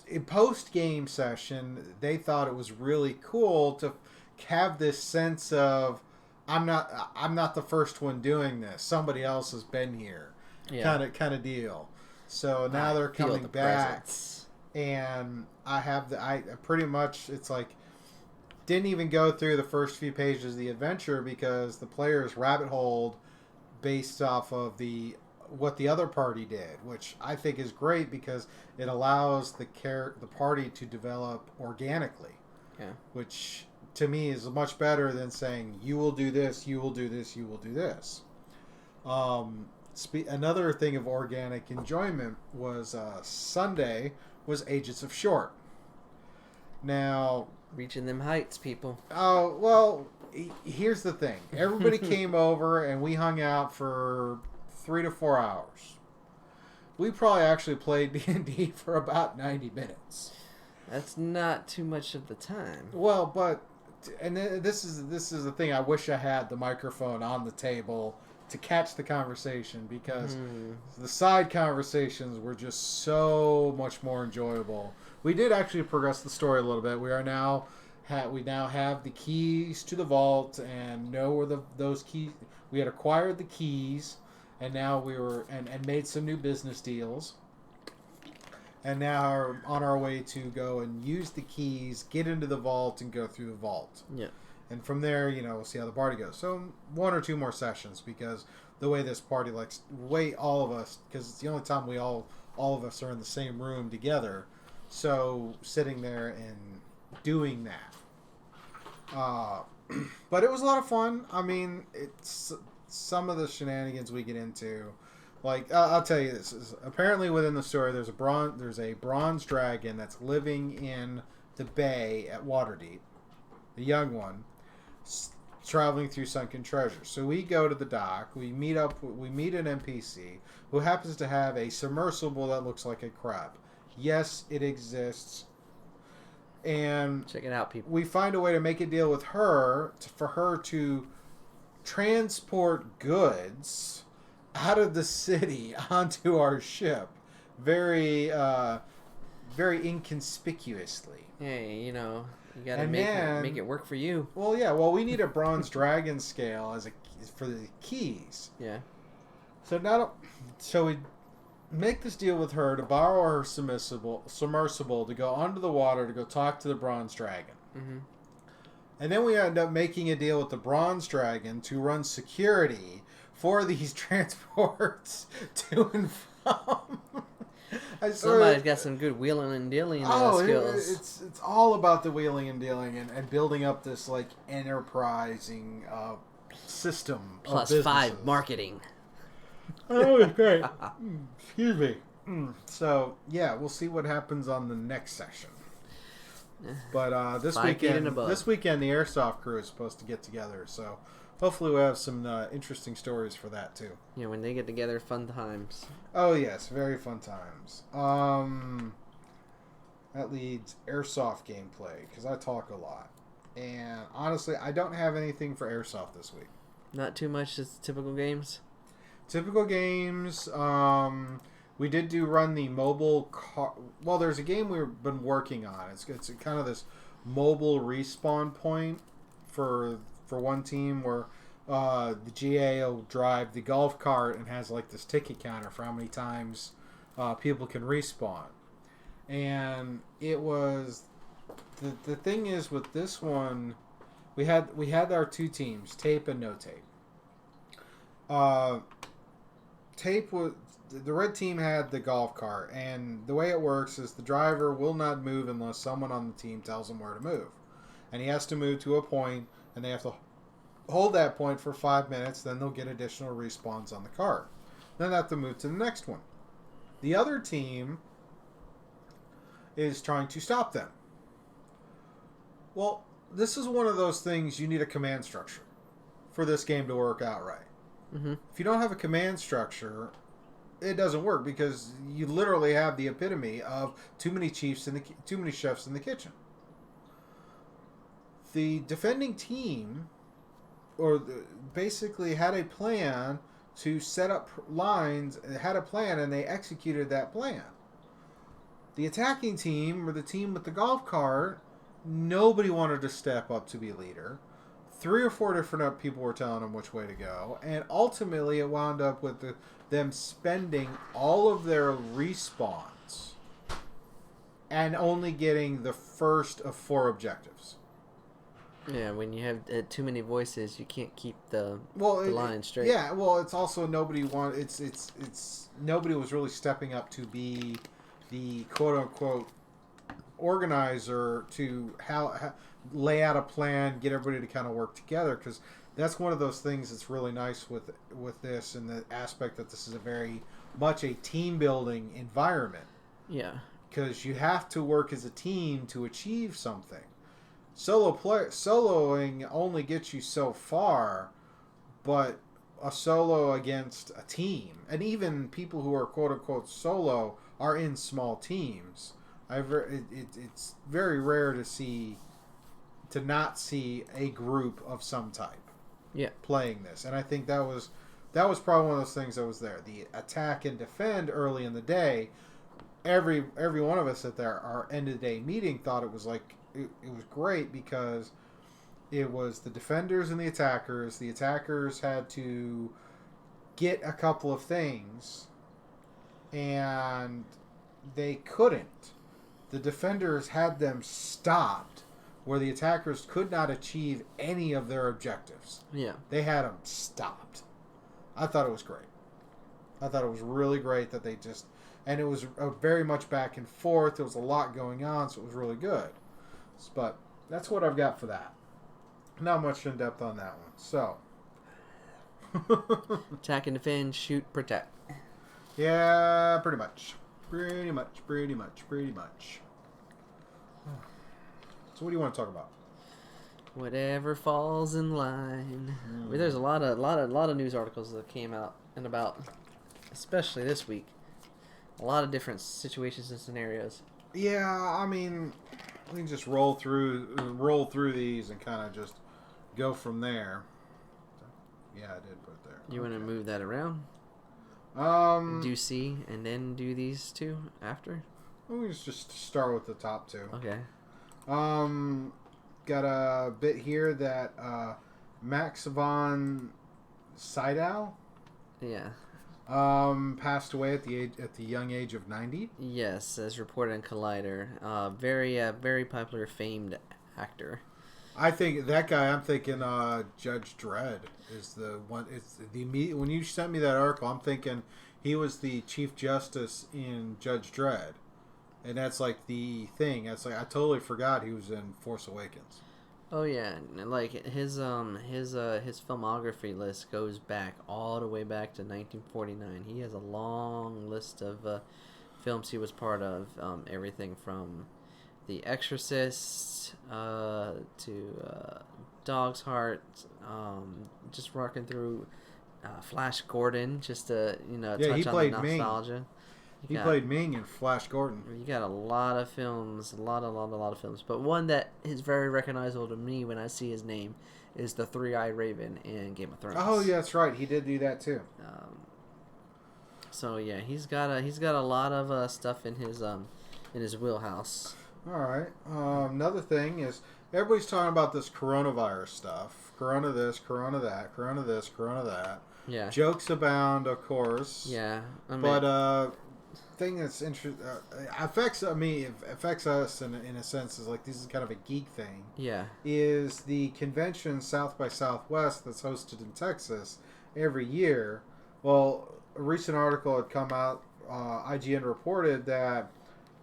in post-game session, they thought it was really cool to have this sense of I'm not the first one doing this. Somebody else has been here, Yeah. kind of deal. So now I they're feel coming the back, presence. and I pretty much, it's like, didn't even go through the first few pages of the adventure because the players rabbit holed based off of what the other party did, which I think is great because it allows the party to develop organically, Yeah. which to me is much better than saying you will do this, you will do this, you will do this. Another thing of organic enjoyment was Sunday was Agents of Short. Now, Reaching them heights, people. oh well, here's the thing. Everybody came over and we hung out for 3 to 4 hours. We probably actually played D&D for about 90 minutes. That's not too much of the time. Well, but this is the thing. I wish I had the microphone on the table to catch the conversation because the side conversations were just so much more enjoyable. We did actually progress the story a little bit. We now have the keys to the vault and know where those keys. We had acquired the keys, and now we were and made some new business deals. And now are on our way to go and use the keys, get into the vault, and go through the vault. Yeah. And from there, we'll see how the party goes. So 1 or 2 more sessions because the way this party likes, all of us, because it's the only time we all of us are in the same room together. So sitting there and doing that. But it was a lot of fun. I mean, it's some of the shenanigans we get into. Like, I'll tell you this. Apparently within the story, there's a bronze dragon that's living in the bay at Waterdeep. The young one. Traveling through sunken treasure. So we go to the dock. We meet an NPC who happens to have a submersible that looks like a crab. Yes, it exists. And check it out, people. We find a way to make a deal with her for her to transport goods out of the city onto our ship, very inconspicuously. Hey, you gotta make it work for you. Well, yeah. Well, we need a bronze dragon scale for the keys. Yeah. So we make this deal with her to borrow her submersible to go under the water to go talk to the bronze dragon. Mm-hmm. And then we end up making a deal with the bronze dragon to run security for these transports to and from. Somebody's got some good wheeling and dealing skills. It's all about the wheeling and dealing and building up this like enterprising system. +5 marketing. Oh, it's great. Excuse me. So yeah, we'll see what happens on the next session. But this weekend, the Airsoft crew is supposed to get together. So hopefully we'll have some interesting stories for that too. Yeah, when they get together, fun times. Oh yes, very fun times. That leads Airsoft gameplay because I talk a lot, and honestly, I don't have anything for Airsoft this week. Not too much. Just typical games. Typical games. We did run the mobile car. Well, there's a game we've been working on. It's kind of this mobile respawn point for one team where the GA will drive the golf cart and has like this ticket counter for how many times people can respawn. And it was the thing is with this one, we had our 2 teams, tape and no tape. Tape was the red team had the golf cart, and the way it works is the driver will not move unless someone on the team tells him where to move, and he has to move to a point, and they have to hold that point for 5 minutes. Then they'll get additional respawns on the cart. Then they have to move to the next one. The other team is trying to stop them. Well, this is one of those things you need a command structure for this game to work out right. Mm-hmm. If you don't have a command structure, it doesn't work because you literally have the epitome of too many chefs in the kitchen. The defending team, basically had a plan to set up lines. Had a plan, and they executed that plan. The attacking team, or the team with the golf cart, nobody wanted to step up to be leader. 3 or 4 different people were telling them which way to go, and ultimately it wound up with them spending all of their respawns and only getting the first of 4 objectives. Yeah, when you have too many voices, you can't keep the line straight. Yeah, well, it's also nobody nobody was really stepping up to be the quote unquote organizer to how lay out a plan, get everybody to kind of work together, because that's one of those things that's really nice with this, and the aspect that this is a very much a team building environment. Yeah, because you have to work as a team to achieve something. Soloing only gets you so far, but a solo against a team, and even people who are quote unquote solo are in small teams. It's very rare to not see a group of some type. Yeah. Playing this, and I think that was probably one of those things that was there. The attack and defend early in the day. Every one of us at our end of the day meeting thought it was like it was great, because it was the defenders and the attackers. The attackers had to get a couple of things, and they couldn't. The defenders had them stopped where the attackers could not achieve any of their objectives. Yeah. They had them stopped. I thought it was great. I thought it was really great that they just... And it was very much back and forth. There was a lot going on, so it was really good. But that's what I've got for that. Not much in depth on that one. So. Attack and defend, shoot, protect. Yeah, pretty much. Pretty much. So what do you want to talk about? Whatever falls in line. There's a lot of news articles that came out and about, especially this week. A lot of different situations and scenarios. Yeah, I mean, we can just roll through these and kind of just go from there. Yeah, I did put it there. You want to move that around? Do C and then do these two after? We just start with the top 2. Okay. Got a bit here that Max von Sydow. Yeah. Passed away at the young age of 90. Yes, as reported in Collider. Very popular, famed actor. I think that guy. I'm thinking Judge Dredd is the one. It's the when you sent me that article, I'm thinking he was the Chief Justice in Judge Dredd, and that's like the thing. That's like I totally forgot he was in Force Awakens. Oh yeah, like his filmography list goes back all the way back to 1949. He has a long list of films he was part of. Everything from The Exorcist to Dog's Heart, just working through Flash Gordon, just to touch on the nostalgia. He played Ming in Flash Gordon. You got a lot of films, a lot of films. But one that is very recognizable to me when I see his name is the Three-Eyed Raven in Game of Thrones. Oh yeah, that's right. He did do that too. So yeah, he's got a lot of stuff in his wheelhouse. All right. Another thing is everybody's talking about this coronavirus stuff. Corona this, Corona that, Corona this, Corona that. Yeah. Jokes abound, of course. Yeah. Thing that's affects us in a sense is like this is kind of a geek thing. Yeah. Is the convention South by Southwest that's hosted in Texas every year? Well, a recent article had come out. IGN reported that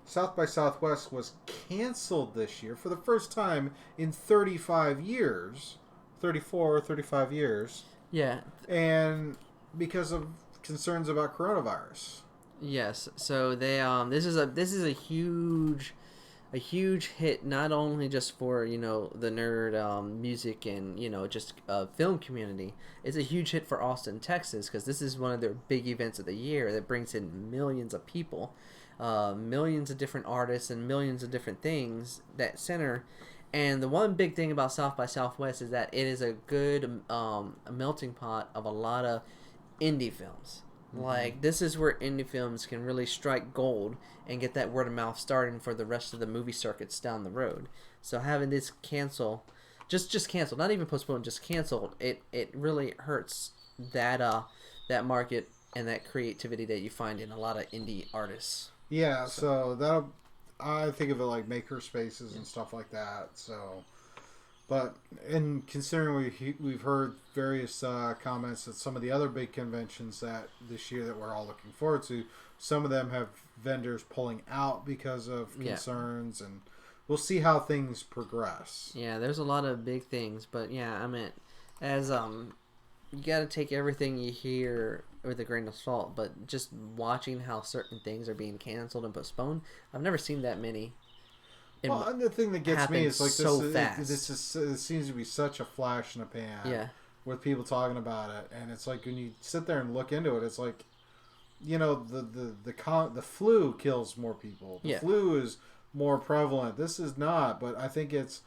South by Southwest was canceled this year for the first time in 35 years, 34 or 35 years. Yeah. And because of concerns about coronavirus. Yes, so they this is a huge hit, not only just for the nerd music and just film community. It's a huge hit for Austin, Texas, because this is one of their big events of the year that brings in millions of people, millions of different artists and millions of different things that center. And the one big thing about South by Southwest is that it is a good a melting pot of a lot of indie films. Like, this is where indie films can really strike gold and get that word of mouth starting for the rest of the movie circuits down the road. So having this cancel, just cancel, not even postpone, just cancel. It really hurts that market and that creativity that you find in a lot of indie artists. Yeah, so that'll I think of it like maker spaces and stuff like that. So, but in considering we've heard various comments at some of the other big conventions that this year that we're all looking forward to, some of them have vendors pulling out because of concerns, and we'll see how things progress. Yeah, there's a lot of big things, but yeah, I mean, as you got to take everything you hear with a grain of salt, but just watching how certain things are being canceled and postponed, I've never seen that many. Well, and the thing that gets me is like fast. It seems to be such a flash in the pan. Yeah. With people talking about it, and it's like when you sit there and look into it, it's like, you know, the flu kills more people. The flu is more prevalent. This is not, but I think it's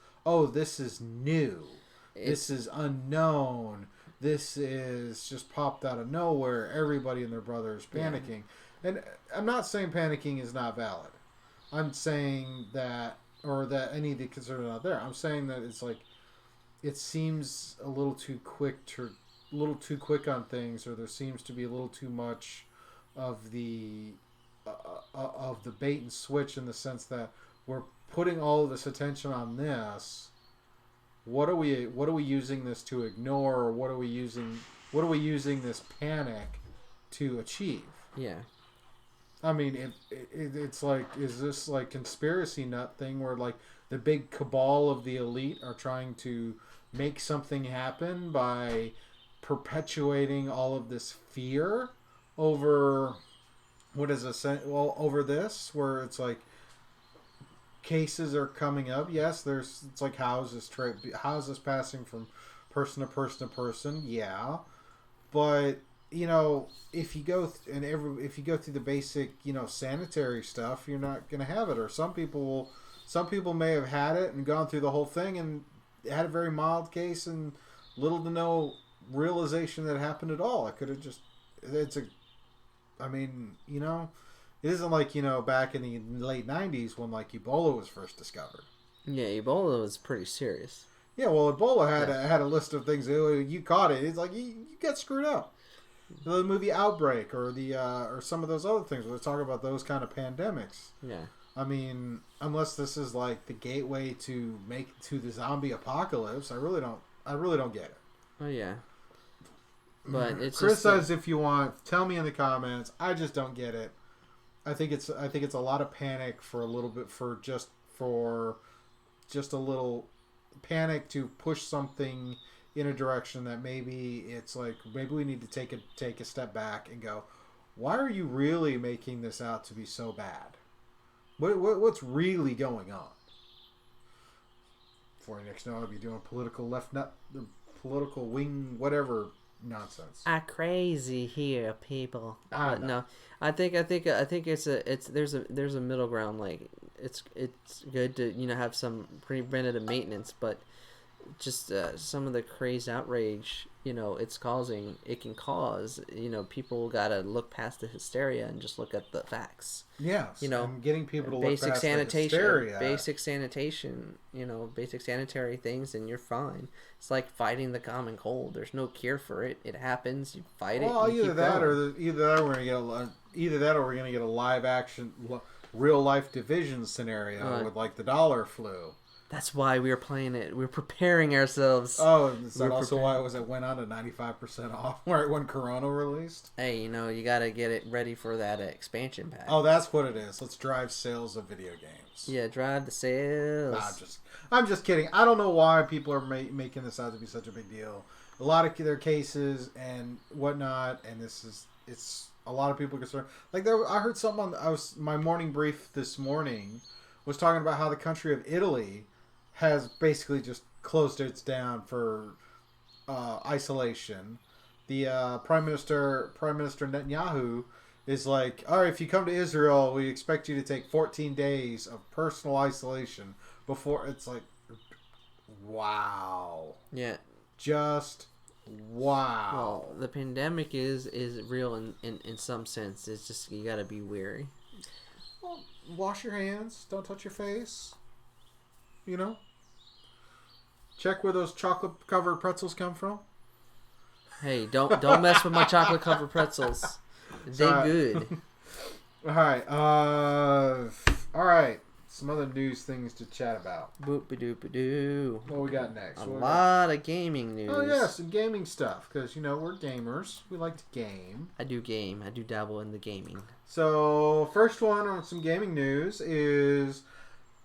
this is new. This is unknown. This is just popped out of nowhere. Everybody and their brother is panicking. Yeah. And I'm not saying panicking is not valid. I'm saying that, or that any of the concerns out there. I'm saying that it's like, it seems a little too quick on things, or there seems to be a little too much of the bait and switch, in the sense that we're putting all of this attention on this. What are we using this to ignore, or what are we using this panic to achieve? Yeah. I mean, it's like, is this like conspiracy nut thing where like the big cabal of the elite are trying to make something happen by perpetuating all of this fear over over this, where it's like cases are coming up. Yes, it's like houses passing from person to person to person. Yeah, but you know, if you go through the basic, you know, sanitary stuff, you're not going to have it. Or some people may have had it and gone through the whole thing and had a very mild case and little to no realization that it happened at all. It could have just, I mean, you know, it isn't like, you know, back in the late 90s when like Ebola was first discovered. Yeah, Ebola was pretty serious. Yeah, well, Ebola had a list of things. You caught it. It's like you got screwed up. The movie Outbreak, or or some of those other things where they talk about those kind of pandemics. Yeah. I mean, unless this is like the gateway to the zombie apocalypse, I really don't get it. Oh yeah. But it's criticize if you want. Tell me in the comments. I just don't get it. I think it's a lot of panic for a little bit, for just a little panic to push something in a direction that maybe we need to take a step back and go, why are you really making this out to be so bad? What's really going on? Before you next know, I'll be doing political political wing, whatever nonsense. Crazy here, people. No, I think there's a middle ground. Like it's good to, you know, have some preventative maintenance, but just some of the crazed outrage, you know, it can cause, you know, people gotta look past the hysteria and just look at the facts. Yes, you know, and getting people to look past the hysteria. Basic sanitation, you know, basic sanitary things, and you're fine. It's like fighting the common cold. There's no cure for it. It happens. You fight it. Well, either that or we're gonna get a live action, real life division scenario with like the dollar flu. That's why we were playing it. We were preparing ourselves. Oh, is that also why it went on to 95% off right when Corona released? Hey, you know, you got to get it ready for that expansion pack. Oh, that's what it is. Let's drive sales of video games. Yeah, drive the sales. I'm just kidding. I don't know why people are making this out to be such a big deal. A lot of their cases and whatnot, and it's a lot of people concerned. Like I heard something my morning brief this morning was talking about how the country of Italy has basically just closed its down for isolation. The Prime Minister Netanyahu is like, all right, if you come to Israel, we expect you to take 14 days of personal isolation before. It's like, wow. Yeah. Just Wow. Well, the pandemic is real in some sense. It's just you gotta be wary. Well, wash your hands. Don't touch your face. You know? Check where those chocolate-covered pretzels come from. Hey, don't mess with my chocolate covered pretzels. They good. Alright, alright. Some other news things to chat about. Boop-a-doop-a-doo. What we got next? A lot of gaming news. Oh, yeah, some gaming stuff. Because, we're gamers. We like to game. I do game. I do dabble in the gaming. So, first one on some gaming news is...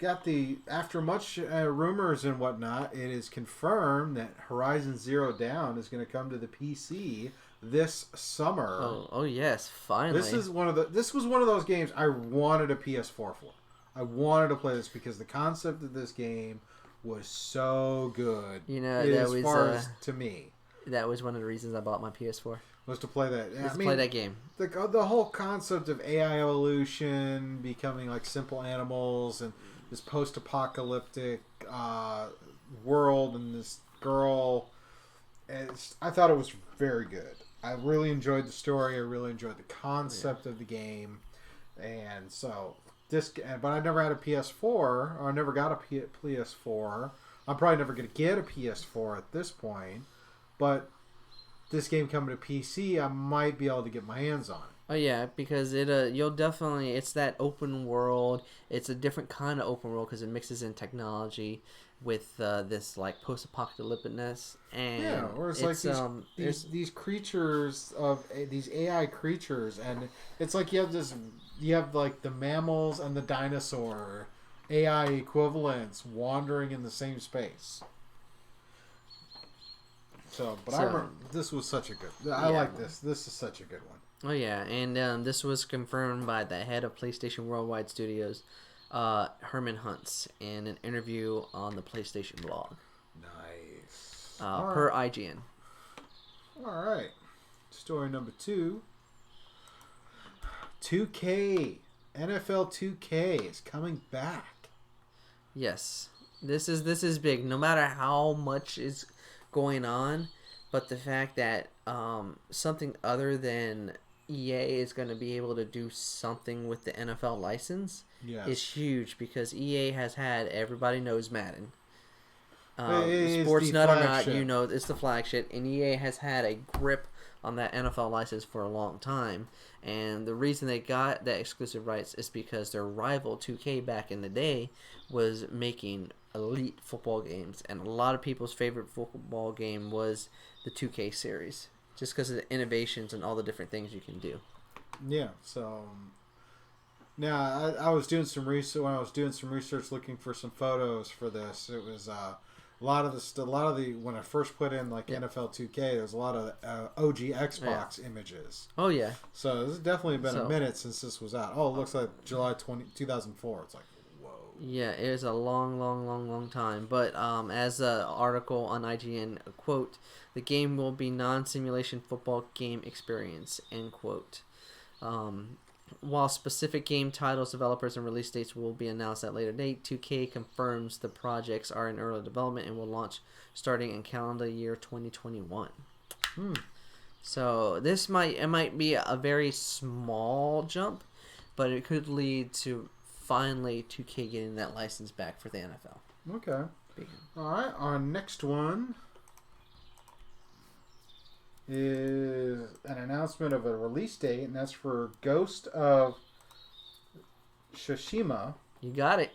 After much rumors and whatnot, it is confirmed that Horizon Zero Dawn is going to come to the PC this summer. Oh yes, finally. This was one of those games I wanted a PS4 for. I wanted to play this because the concept of this game was so good. To me. That was one of the reasons I bought my PS4. Was to play that. Play that game. The whole concept of AI evolution, becoming like simple animals, and this post-apocalyptic world, and this girl. I thought it was very good. I really enjoyed the story. I really enjoyed the concept of the game, and so but I never had a PS4, or I never got a PS4. I'm probably never going to get a PS4 at this point, but this game coming to PC, I might be able to get my hands on it. Oh yeah, because you'll definitely, it's that open world. It's a different kind of open world because it mixes in technology with this like post-apocalypticness, and or it's like these creatures of these AI creatures, and it's like you have like the mammals and the dinosaur AI equivalents wandering in the same space. I remember this was such a good. I like this. This is such a good one. Oh yeah, and this was confirmed by the head of PlayStation Worldwide Studios, Herman Huntz, in an interview on the PlayStation blog. Nice. Per IGN. All right. Story number 2. 2K. NFL 2K is coming back. Yes. This is big. No matter how much is going on, but the fact that something other than EA is going to be able to do something with the NFL license is huge, because EA has had, everybody knows Madden. Sports nut or not, it's the flagship, and EA has had a grip on that NFL license for a long time. And the reason they got that exclusive rights is because their rival 2K back in the day was making elite football games, and a lot of people's favorite football game was the 2K series, just because of the innovations and all the different things you can do. Yeah, so now I was doing some research. When I was doing some research looking for some photos for this, it was a lot of the when I first put in like NFL 2K, there was a lot of OG Xbox images. Oh yeah. So this has definitely been a minute since this was out. Oh, it looks like July 2004. It's like, whoa. Yeah, it was a long time. But as an article on IGN, quote, "The game will be non-simulation football game experience," end quote. While specific game titles, developers, and release dates will be announced at a later date, 2K confirms the projects are in early development and will launch starting in calendar year 2021. So this might be a very small jump, but it could lead to finally 2K getting that license back for the NFL. Okay. All right. Our next one is an announcement of a release date, and that's for Ghost of Tsushima. You got it.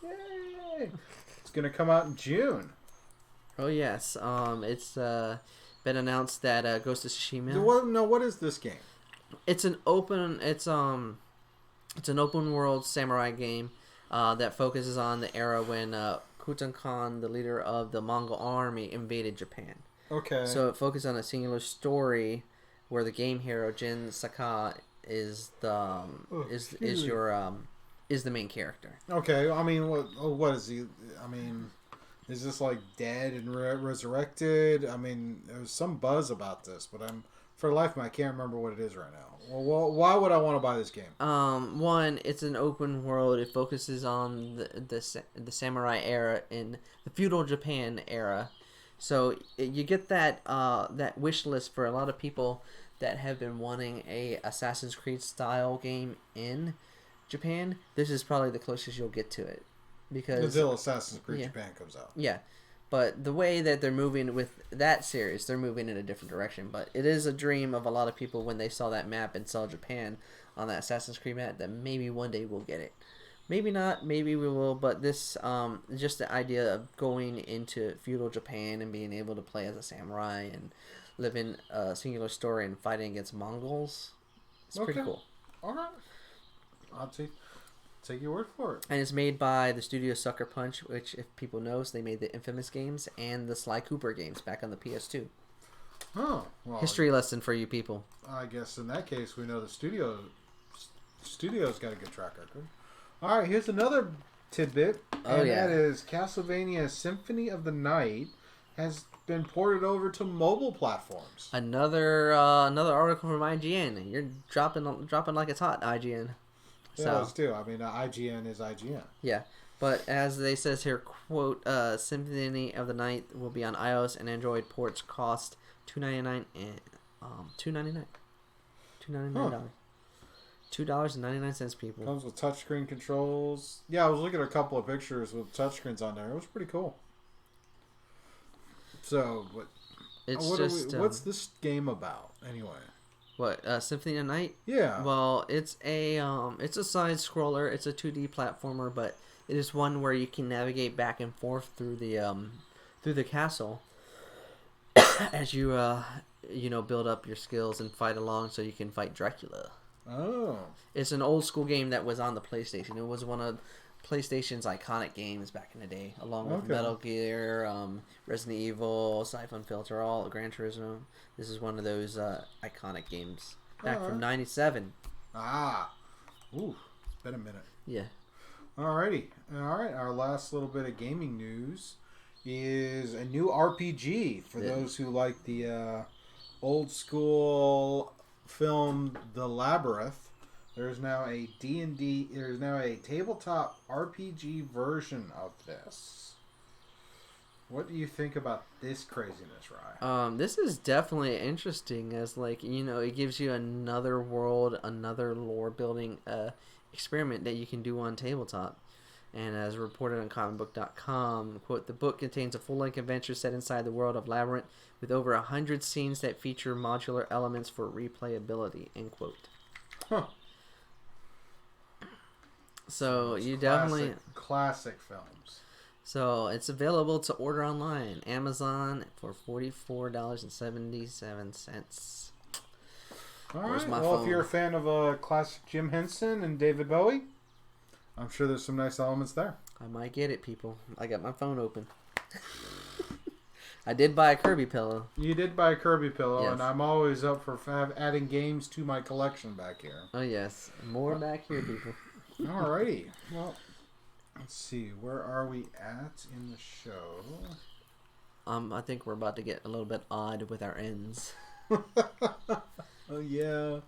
Yay! It's going to come out in June. Oh yes. It's been announced that Ghost of Tsushima. What is this game? It's an open world samurai game that focuses on the era when Kutan Khan, the leader of the Mongol army, invaded Japan. Okay. So it focuses on a singular story where the game hero Jin Sakai is the main character. Okay. I mean, what is he? I mean, is this like dead and resurrected? I mean, there's some buzz about this, but for the life of me, I can't remember what it is right now. Well, why would I want to buy this game? One, it's an open world. It focuses on the samurai era in the feudal Japan era. So you get that wish list for a lot of people that have been wanting a Assassin's Creed style game in Japan. This is probably the closest you'll get to it, because Until Assassin's Creed yeah, Japan comes out. yeah. But the way that they're moving with that series, they're moving in a different direction. But it is a dream of a lot of people when they saw that map and saw Japan on that Assassin's Creed map that maybe one day we'll get it. Maybe not, maybe we will, but this, just the idea of going into feudal Japan and being able to play as a samurai and live in a singular story and fighting against Mongols, it's pretty cool. All right. I'll take your word for it. And it's made by the studio Sucker Punch, which, if people knows, they made the Infamous games and the Sly Cooper games back on the PS2. Oh, well, History lesson for you people. I guess in that case, we know the studio's got a good track record. All right, here's another tidbit, and that is Castlevania Symphony of the Night has been ported over to mobile platforms. Another article from IGN. You're dropping like it's hot, IGN. Yeah, So, let's do. I mean, IGN is IGN. yeah, but as they says here, quote, Symphony of the Night will be on iOS and Android ports. Cost $2.99 and $2.99. $2.99, people. Comes with touchscreen controls. Yeah, I was looking at a couple of pictures with touchscreens on there. It was pretty cool. So, what's this game about anyway? What, Symphony of the Night? Yeah. Well, it's a side scroller. It's a 2D platformer, but it is one where you can navigate back and forth through the castle as you build up your skills and fight along, so you can fight Dracula. Oh. It's an old school game that was on the PlayStation. It was one of PlayStation's iconic games back in the day, along with Metal Gear, Resident Evil, Siphon Filter, all Gran Turismo. This is one of those iconic games back from '97. Ah. Ooh, it's been a minute. Yeah. Alrighty. Alright, our last little bit of gaming news is a new RPG for those who like the old school film The Labyrinth. There's now a D&D, there's now a tabletop RPG version of this. What do you think about this craziness, Rye? This is definitely interesting, as it gives you another world, another lore building experiment that you can do on tabletop. And as reported on comicbook.com, quote, the book contains a full-length adventure set inside the world of Labyrinth with over 100 scenes that feature modular elements for replayability, end quote. Huh. So you definitely... Classic films. So it's available to order online. Amazon for $44.77. All right. Well, if you're a fan of classic Jim Henson and David Bowie, I'm sure there's some nice elements there. I might get it, people. I got my phone open. I did buy a Kirby pillow. You did buy a Kirby pillow, yes. And I'm always up for adding games to my collection back here. Oh, yes. More back here, people. Alrighty. Well, let's see. Where are we at in the show? I think we're about to get a little bit odd with our ends. Oh, yeah.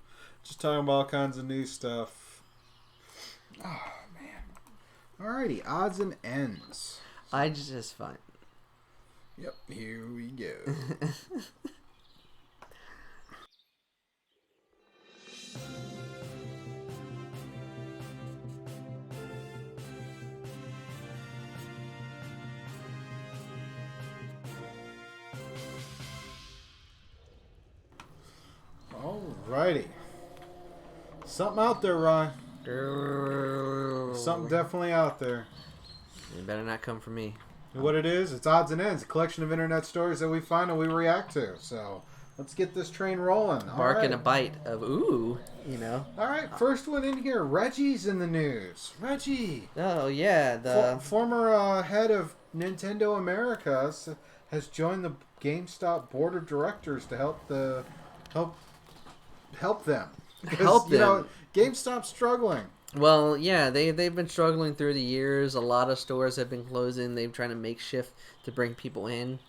Just talking about all kinds of new stuff. Oh, man. Alrighty. Odds and ends. I just fine. Yep. Here we go. Alrighty. Something out there, Ron. Something definitely out there. It better not come from me. What it is, it's Odds and Ends, a collection of internet stories that we find and we react to. So let's get this train rolling. Bark and a bite of ooh, All right, first one in here. Reggie's in the news. Reggie. Oh yeah, the former head of Nintendo America has joined the GameStop board of directors to help them. Because, GameStop's struggling. Well, yeah, they've been struggling through the years. A lot of stores have been closing. They've trying to make shift to bring people in,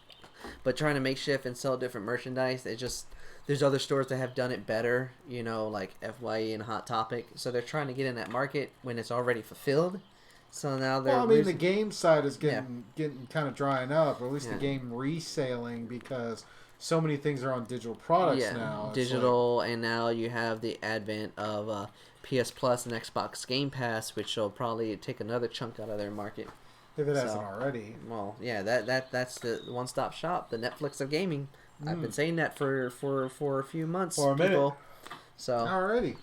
but trying to make shift and sell different merchandise. There's other stores that have done it better, like FYE and Hot Topic. So they're trying to get in that market when it's already fulfilled. So now they're Well, I mean, the losing. game side is Yeah. getting kind of drying up, or at least Yeah. the game reselling, because so many things are on digital products Yeah, now. It's like, digital, and now you have the advent of PS Plus and Xbox Game Pass, which will probably take another chunk out of their market. if it hasn't So, already. well, yeah, that's the one-stop shop, the Netflix of gaming. I've been Mm. saying that for a few months, For a minute. people. So, Alrighty.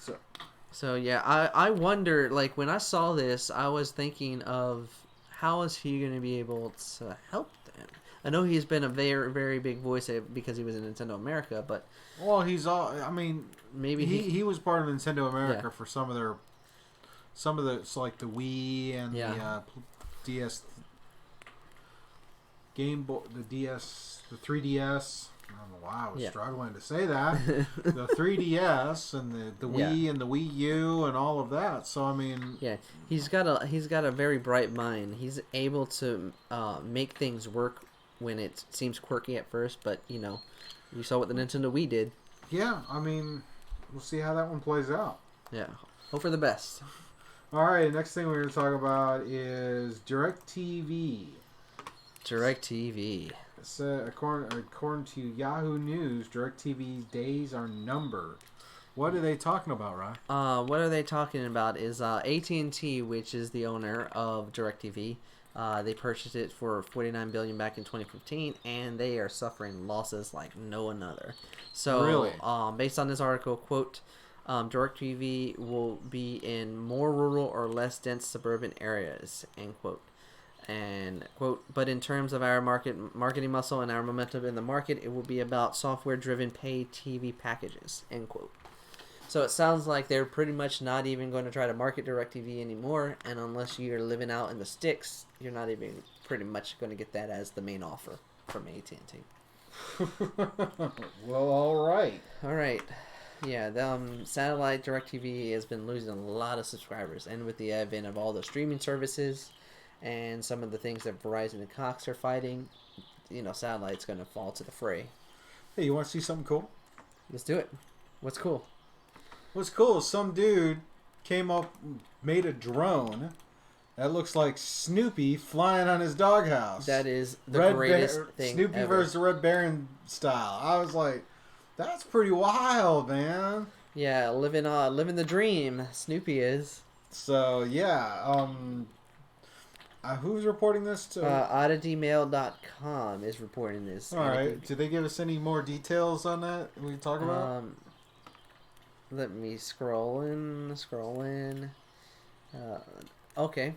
So, so yeah, I wonder, like, when I saw this, I was thinking of how is he going to be able to help them? I know he's been a very, very big voice because he was in Nintendo America, but well, he's all. I mean, maybe he was part of Nintendo America Yeah. for some of the so like the Wii and Yeah. the DS, Game Boy, the DS, the 3DS. I don't know why I was Yeah. struggling to say that. The 3DS and the Wii and the Wii U and all of that. So I mean, Yeah, he's got a very bright mind. He's able to make things work when it seems quirky at first, but you saw what the Nintendo Wii did. yeah, I mean, we'll see how that one plays out. Yeah, hope for the best. All right, next thing we're going to talk about is DirecTV. DirecTV. According to Yahoo News, DirecTV's days are numbered. What are they talking about, Ryan? What are they talking about is AT&T, which is the owner of DirecTV. They purchased it for $49 billion back in 2015, and they are suffering losses like no another. So, Really? Based on this article, quote, DirecTV will be in more rural or less dense suburban areas, end quote. And quote, but in terms of our marketing muscle and our momentum in the market, it will be about software-driven paid TV packages, end quote. So it sounds like they're pretty much not even going to try to market DirecTV anymore, and unless you're living out in the sticks, you're not even pretty much going to get that as the main offer from AT&T. Well, all right. All right. Yeah, the satellite DirecTV has been losing a lot of subscribers, and with the advent of all the streaming services and some of the things that Verizon and Cox are fighting, satellite's going to fall to the fray. Hey, you want to see something cool? Let's do it. What's cool? What's cool is some dude came up, made a drone that looks like Snoopy flying on his doghouse. That is the greatest thing Snoopy ever. versus the Red Baron style. I was like, that's pretty wild, man. Yeah, living the dream. Snoopy is. So yeah, who's reporting this to? OddityMail.com is reporting this. All right. Did they give us any more details on that we can talk about? Let me scroll in. Okay.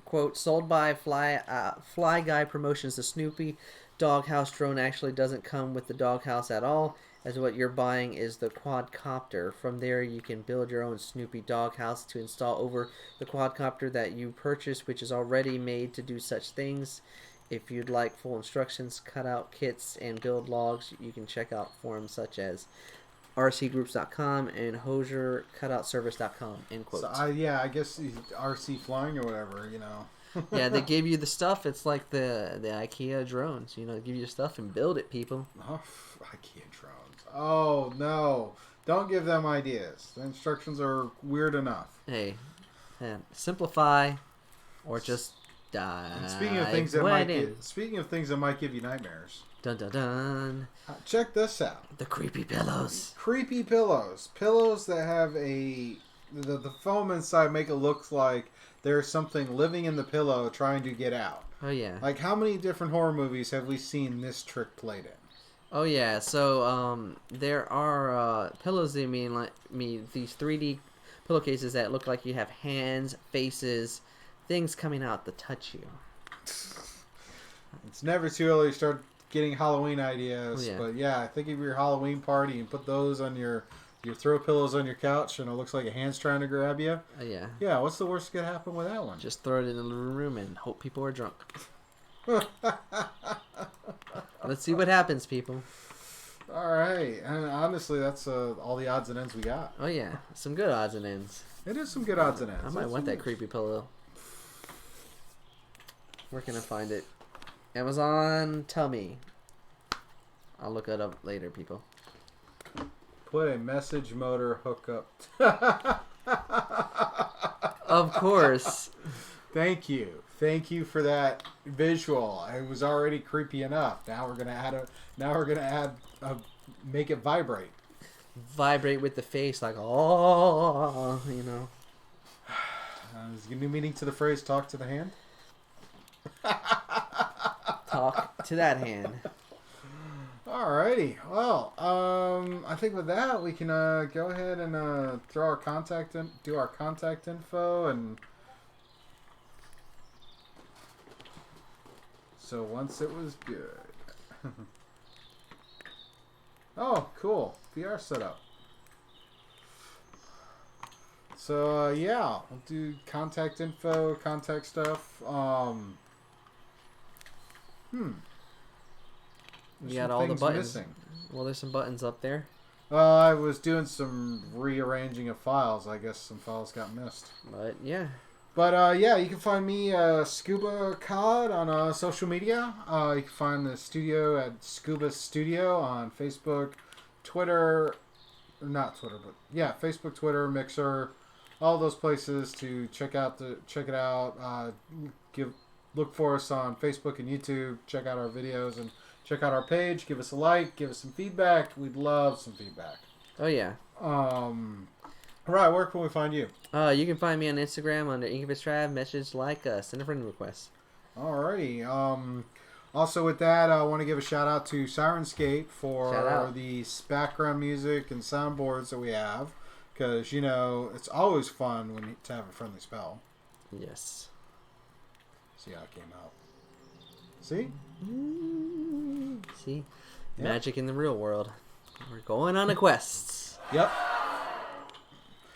Quote, sold by Fly Guy Promotions, the Snoopy Doghouse drone actually doesn't come with the doghouse at all, as what you're buying is the quadcopter. From there, you can build your own Snoopy doghouse to install over the quadcopter that you purchase, which is already made to do such things. If you'd like full instructions, cutout kits, and build logs, you can check out forums such as rcgroups.com and hosiercutoutservice.com, end quote. So, I guess RC flying or whatever, Yeah, they give you the stuff. It's like the IKEA drones. They give you stuff and build it, people. Oh, IKEA drones. Oh, no. Don't give them ideas. The instructions are weird enough. Hey, man, simplify or just die. And speaking of things that might give you nightmares. Dun dun dun. Check this out. The creepy pillows. Creepy pillows. Pillows that have the foam inside make it look like there's something living in the pillow trying to get out. Oh yeah. Like, how many different horror movies have we seen this trick played in? Oh yeah. So there are pillows. These 3D pillowcases that look like you have hands, faces, things coming out to touch you. It's never too early to start getting Halloween ideas. Oh, yeah. But yeah, think of your Halloween party and put those on your throw pillows on your couch and it looks like a hand's trying to grab you. Yeah. Yeah, what's the worst that could happen with that one? Just throw it in the living room and hope people are drunk. Let's see what happens, people. All right. And honestly, that's all the odds and ends we got. Oh yeah, some good odds and ends. It is some good odds and ends. I might want that creepy pillow. Where can I find it? Amazon, tell me. I'll look it up later, people. Put a message motor hookup. Of course. Thank you. Thank you for that visual. It was already creepy enough. Now we're gonna add a make it vibrate. Vibrate with the face like, oh, you know. Is a new meaning to the phrase "talk to the hand"? Talk to that hand. Alrighty. Well, I think with that we can go ahead and do our contact info, and so once it was good. Oh, cool. VR setup. So, yeah, we'll do contact info, contact stuff. You got all the buttons. Missing. Well, there's some buttons up there. I was doing some rearranging of files. I guess some files got missed. But, yeah. But, yeah, you can find me, Scuba Cod, on social media. You can find the studio at Scuba Studio on Facebook, Twitter, or not Twitter, but, yeah, Facebook, Twitter, Mixer, all those places to check it out. Look for us on Facebook and YouTube. Check out our videos and check out our page. Give us a like. Give us some feedback. We'd love some feedback. Oh, yeah. Right, where can we find you? You can find me on Instagram under Incubus Trav. Message like us. Send a friend request. Alrighty. Also with that, I want to give a shout out to Syrinscape for the background music and soundboards that we have. Because, you know, it's always fun to have a friendly spell. Yes. See how it came out. See? See? Yep. Magic in the real world. We're going on a quest. Yep.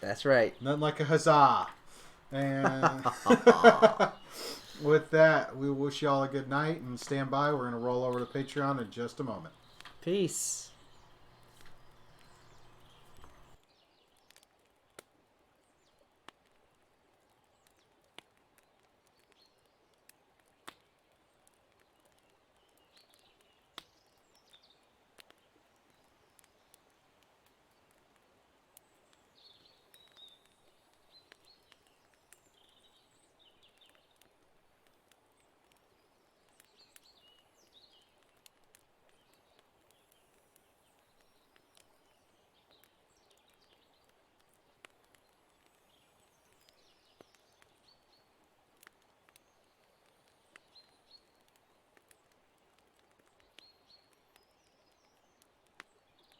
That's right. Nothing like a huzzah. And with that, we wish you all a good night and stand by. We're going to roll over to Patreon in just a moment. Peace.